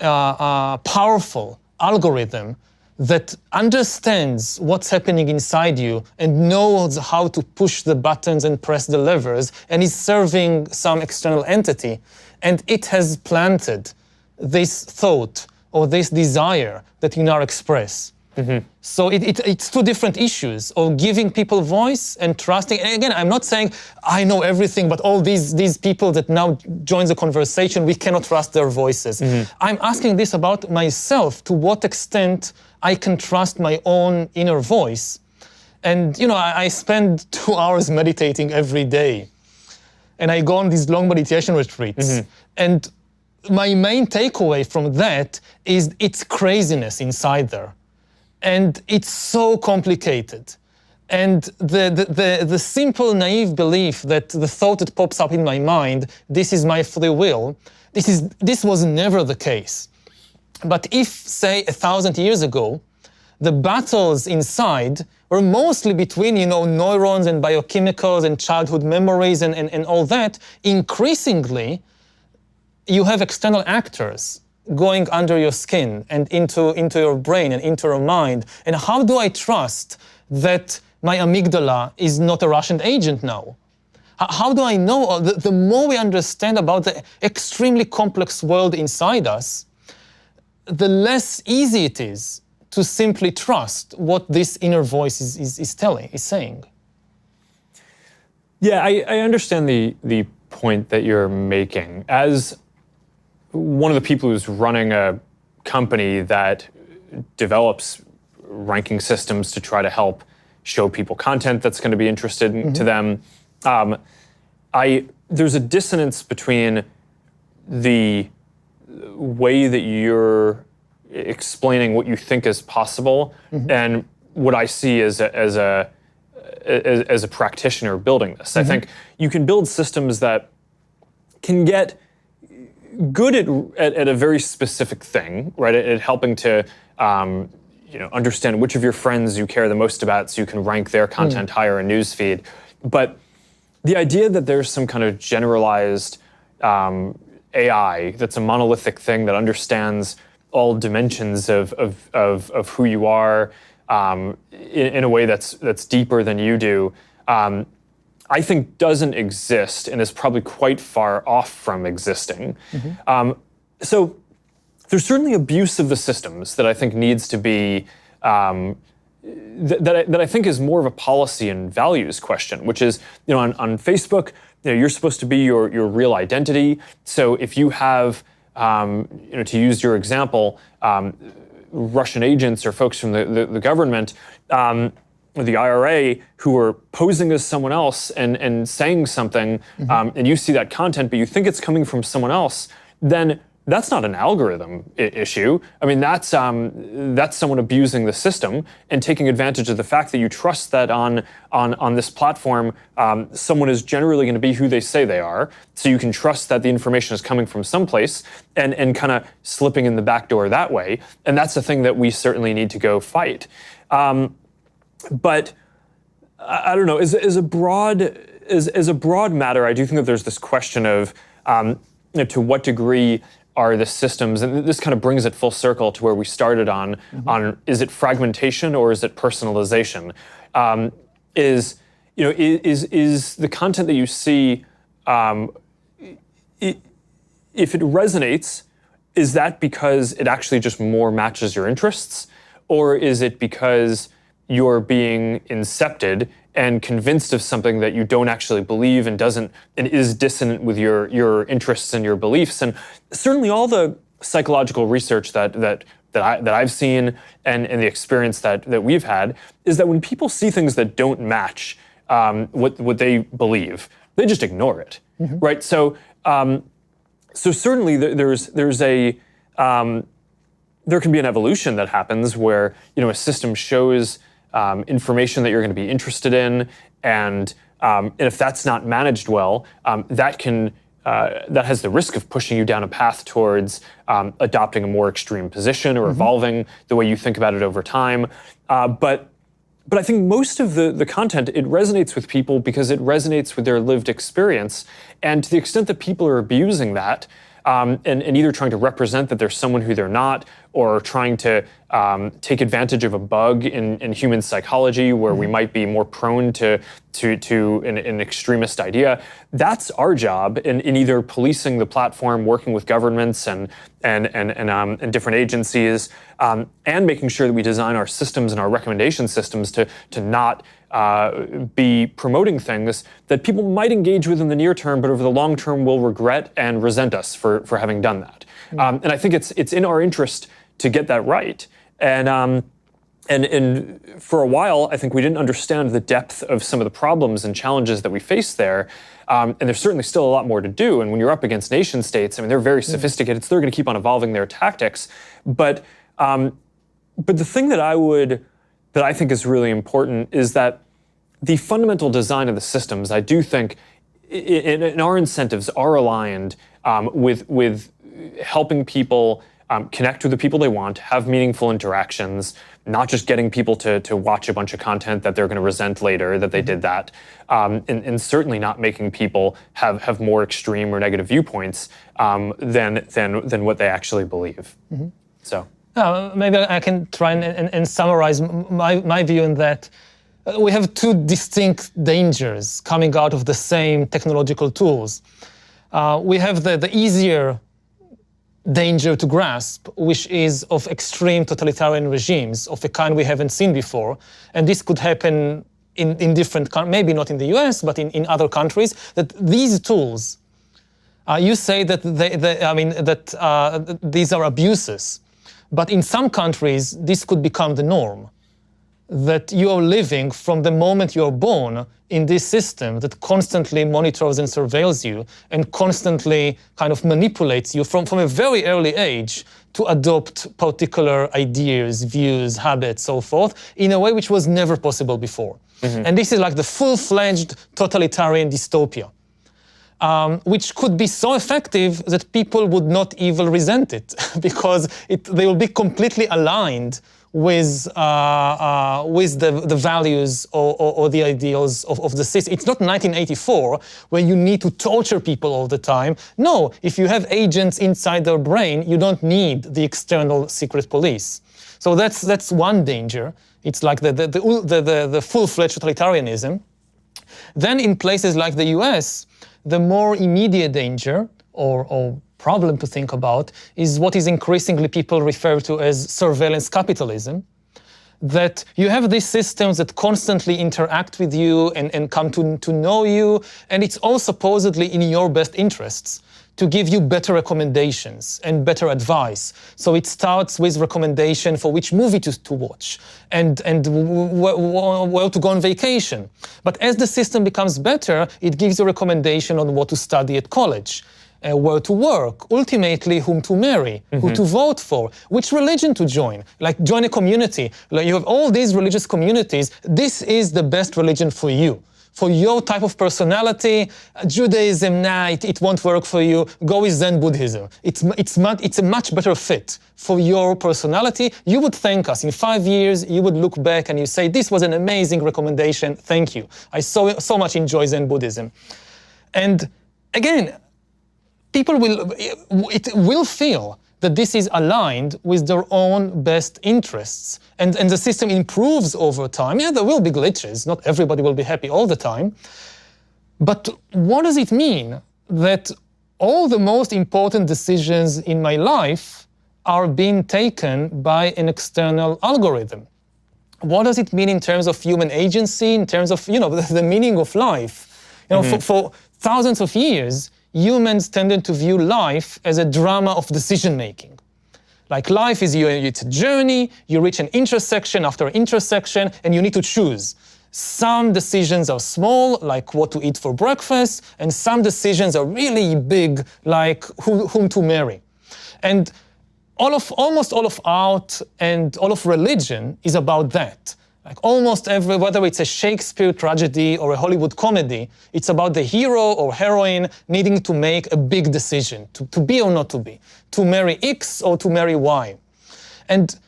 powerful algorithm that understands what's happening inside you and knows how to push the buttons and press the levers and is serving some external entity. And it has planted this thought or this desire that you now express. So it's two different issues of giving people voice and trusting. And again, I'm not saying I know everything, but all these people that now join the conversation, we cannot trust their voices. I'm asking this about myself, to what extent I can trust my own inner voice. And I spend 2 hours meditating every day. And I go on these long meditation retreats. And my main takeaway from that is it's craziness inside there. And it's so complicated. And the simple, naive belief that the thought that pops up in my mind, this is my free will, this was never the case. But if, say, 1,000 years ago, the battles inside were mostly between, neurons and biochemicals and childhood memories and all that, increasingly, you have external actors going under your skin and into your brain and into your mind. And how do I trust that my amygdala is not a Russian agent now? How do I know? The more we understand about the extremely complex world inside us, the less easy it is to simply trust what this inner voice is saying. Yeah, I understand the point that you're making. As one of the people who's running a company that develops ranking systems to try to help show people content that's going to be interested to them, there's a dissonance between the way that you're explaining what you think is possible and what I see as a practitioner building this. I think you can build systems that can get good at a very specific thing, right? At helping to understand which of your friends you care the most about, so you can rank their content higher in newsfeed. But the idea that there's some kind of generalized AI that's a monolithic thing that understands all dimensions of who you are in a way that's deeper than you do, I think doesn't exist and is probably quite far off from existing. So there's certainly abuse of the systems that I think needs to be, that I think is more of a policy and values question, which is, on Facebook, you're supposed to be your real identity. So if you have, to use your example, Russian agents or folks from the government, the IRA, who are posing as someone else and saying something, and you see that content, but you think it's coming from someone else, then that's not an algorithm issue. I mean, that's someone abusing the system and taking advantage of the fact that you trust that on this platform, someone is generally going to be who they say they are. So you can trust that the information is coming from someplace and kind of slipping in the back door that way. And that's the thing that we certainly need to go fight. But I don't know. As a broad matter, I do think that there's this question of to what degree are the systems, and this kind of brings it full circle to where we started on is it fragmentation or is it personalization? Is the content that you see, if it resonates, is that because it actually just more matches your interests, or is it because you're being incepted and convinced of something that you don't actually believe and is dissonant with your interests and your beliefs? And certainly all the psychological research that I've seen and the experience that we've had is that when people see things that don't match what they believe, they just ignore it, right? So certainly there can be an evolution that happens where a system shows information that you're going to be interested in, and if that's not managed well, that has the risk of pushing you down a path towards adopting a more extreme position or evolving the way you think about it over time. But I think most of the content, it resonates with people because it resonates with their lived experience, and to the extent that people are abusing that, and either trying to represent that they're someone who they're not, or trying to take advantage of a bug in human psychology where we might be more prone to an extremist idea. That's our job in either policing the platform, working with governments and different agencies, and making sure that we design our systems and our recommendation systems to not be promoting things that people might engage with in the near term, but over the long term will regret and resent us for having done that. And I think it's in our interest to get that right. And for a while, I think we didn't understand the depth of some of the problems and challenges that we face there. And there's certainly still a lot more to do. And when you're up against nation states, I mean, they're very sophisticated, so they're going to keep on evolving their tactics. But the thing that I think is really important is that the fundamental design of the systems, I do think, in our incentives are aligned with helping people connect with the people they want, have meaningful interactions, not just getting people to watch a bunch of content that they're going to resent later that they did that, and certainly not making people have more extreme or negative viewpoints than what they actually believe. So maybe I can try and summarize my view in that. We have two distinct dangers coming out of the same technological tools. We have the easier danger to grasp, which is of extreme totalitarian regimes of a kind we haven't seen before. And this could happen in different countries, maybe not in the US, but in other countries, that these tools, you say that these are abuses. But in some countries, this could become the norm. That you are living from the moment you're born in this system that constantly monitors and surveils you and constantly kind of manipulates you from a very early age to adopt particular ideas, views, habits, so forth, in a way which was never possible before. And this is like the full-fledged totalitarian dystopia, which could be so effective that people would not even resent it because they will be completely aligned with the values or the ideals of the system. It's not 1984 where you need to torture people all the time. No, if you have agents inside their brain, you don't need the external secret police. So that's one danger. It's like the full-fledged totalitarianism. Then in places like the US, the more immediate danger or problem to think about is what is increasingly people refer to as surveillance capitalism, that you have these systems that constantly interact with you and come to know you, and it's all supposedly in your best interests to give you better recommendations and better advice. So it starts with recommendation for which movie to watch and where to go on vacation. But as the system becomes better, it gives you a recommendation on what to study at college, where to work, ultimately whom to marry, who to vote for, which religion to join, like join a community. Like you have all these religious communities, this is the best religion for you. For your type of personality, Judaism, nah, it won't work for you, go with Zen Buddhism. It's a much better fit for your personality. You would thank us. In 5 years, you would look back and you say, this was an amazing recommendation, thank you. I so much enjoy Zen Buddhism. And again, people will feel that this is aligned with their own best interests. And the system improves over time. Yeah, there will be glitches. Not everybody will be happy all the time. But what does it mean that all the most important decisions in my life are being taken by an external algorithm? What does it mean in terms of human agency, in terms of, the meaning of life? For thousands of years, humans tended to view life as a drama of decision-making. Like life is it's a journey, you reach an intersection after intersection, and you need to choose. Some decisions are small, like what to eat for breakfast, and some decisions are really big, like whom to marry. And almost all of art and all of religion is about that. Like almost whether it's a Shakespeare tragedy or a Hollywood comedy, it's about the hero or heroine needing to make a big decision, to be or not to be, to marry X or to marry Y. And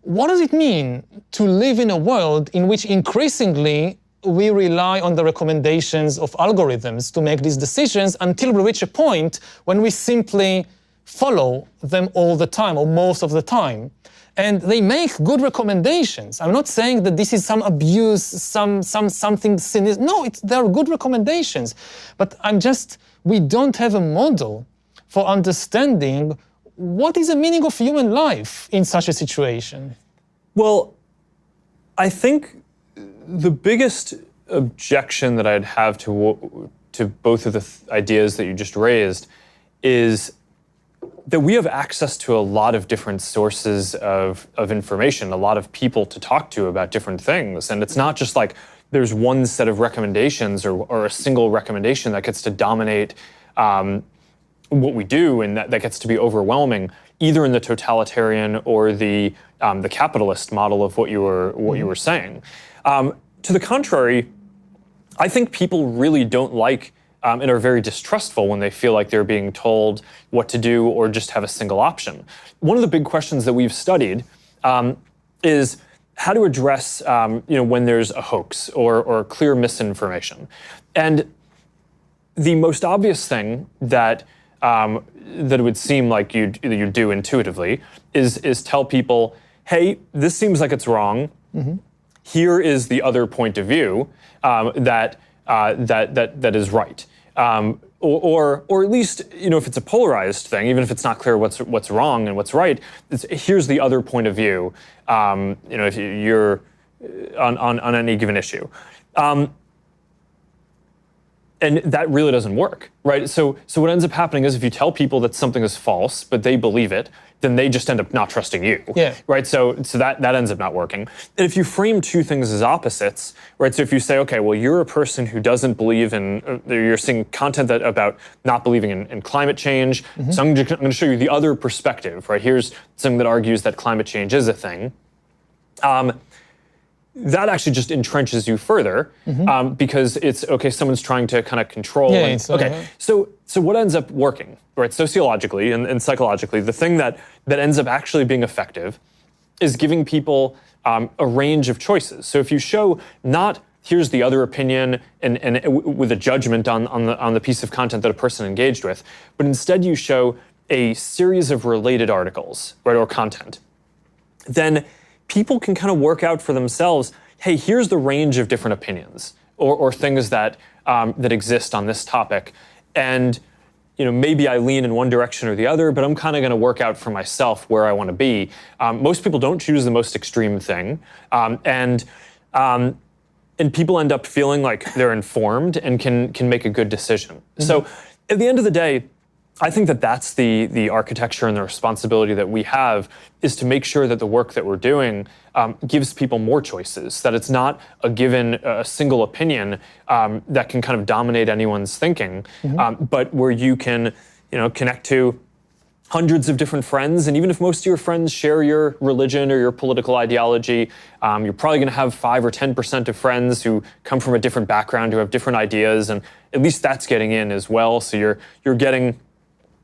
what does it mean to live in a world in which increasingly we rely on the recommendations of algorithms to make these decisions until we reach a point when we simply follow them all the time or most of the time. And they make good recommendations. I'm not saying that this is some abuse, something sinister. No, they're good recommendations. But we don't have a model for understanding what is the meaning of human life in such a situation. Well, I think the biggest objection that I'd have to both of the ideas that you just raised is that we have access to a lot of different sources of information, a lot of people to talk to about different things. And it's not just like there's one set of recommendations or a single recommendation that gets to dominate what we do, and that gets to be overwhelming, either in the totalitarian or the capitalist model of what you were saying. To the contrary, I think people really don't like and are very distrustful when they feel like they're being told what to do or just have a single option. One of the big questions that we've studied is how to address when there's a hoax or clear misinformation. And the most obvious thing that it would seem like you'd do intuitively is tell people, hey, this seems like it's wrong. Mm-hmm. Here is the other point of view that is right. Or at least, if it's a polarized thing, even if it's not clear what's wrong and what's right, here's the other point of view. If you're on any given issue. And that really doesn't work, right? So what ends up happening is if you tell people that something is false, but they believe it, then they just end up not trusting you, right? So that ends up not working. And if you frame two things as opposites, right? So if you say, okay, well, you're a person who doesn't believe in, you're seeing content that not believing in climate change. Mm-hmm. So I'm going to show you the other perspective, right? Here's something that argues that climate change is a thing. That actually just entrenches you further, mm-hmm. Because it's, okay, someone's trying to kind of control. Yeah, So what ends up working, right, sociologically and psychologically, the thing that ends up actually being effective is giving people a range of choices. So if you show not here's the other opinion and with a judgment on the piece of content that a person engaged with, but instead you show a series of related articles, right, or content, then people can kind of work out for themselves, hey, here's the range of different opinions or things that exist on this topic. And maybe I lean in one direction or the other, but I'm kind of going to work out for myself where I want to be. Most people don't choose the most extreme thing. And people end up feeling like they're informed and can make a good decision. Mm-hmm. So at the end of the day, I think that's the architecture and the responsibility that we have, is to make sure that the work that we're doing gives people more choices, that it's not a single opinion that can kind of dominate anyone's thinking, mm-hmm. But where you can connect to hundreds of different friends, and even if most of your friends share your religion or your political ideology, you're probably going to have 5 or 10% of friends who come from a different background, who have different ideas, and at least that's getting in as well. So you're getting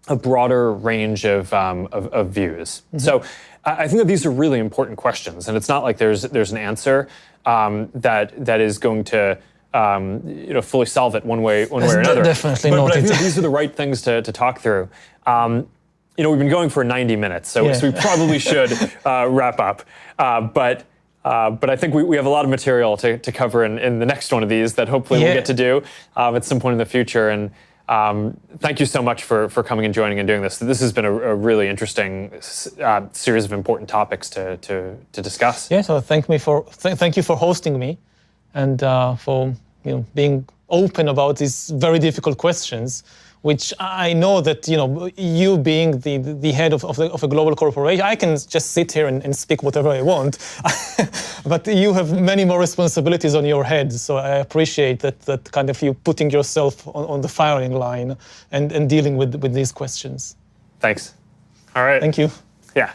a broader range of views. Mm-hmm. So I think that these are really important questions, and it's not like there's an answer that is going to fully solve it one way or another. Definitely not. But I think that these are the right things to talk through. We've been going for 90 minutes, so we probably should wrap up. But I think we have a lot of material to cover in the next one of these that hopefully we'll get to do at some point in the future. And thank you so much for coming and joining and doing this. This has been a really interesting series of important topics to discuss. Yeah, so thank you for hosting me, and for being open about these very difficult questions, which I know that you being the head of a global corporation, I can just sit here and speak whatever I want, but you have many more responsibilities on your head. So I appreciate that kind of you putting yourself on the firing line and dealing with these questions. Thanks. All right. Thank you. Yeah.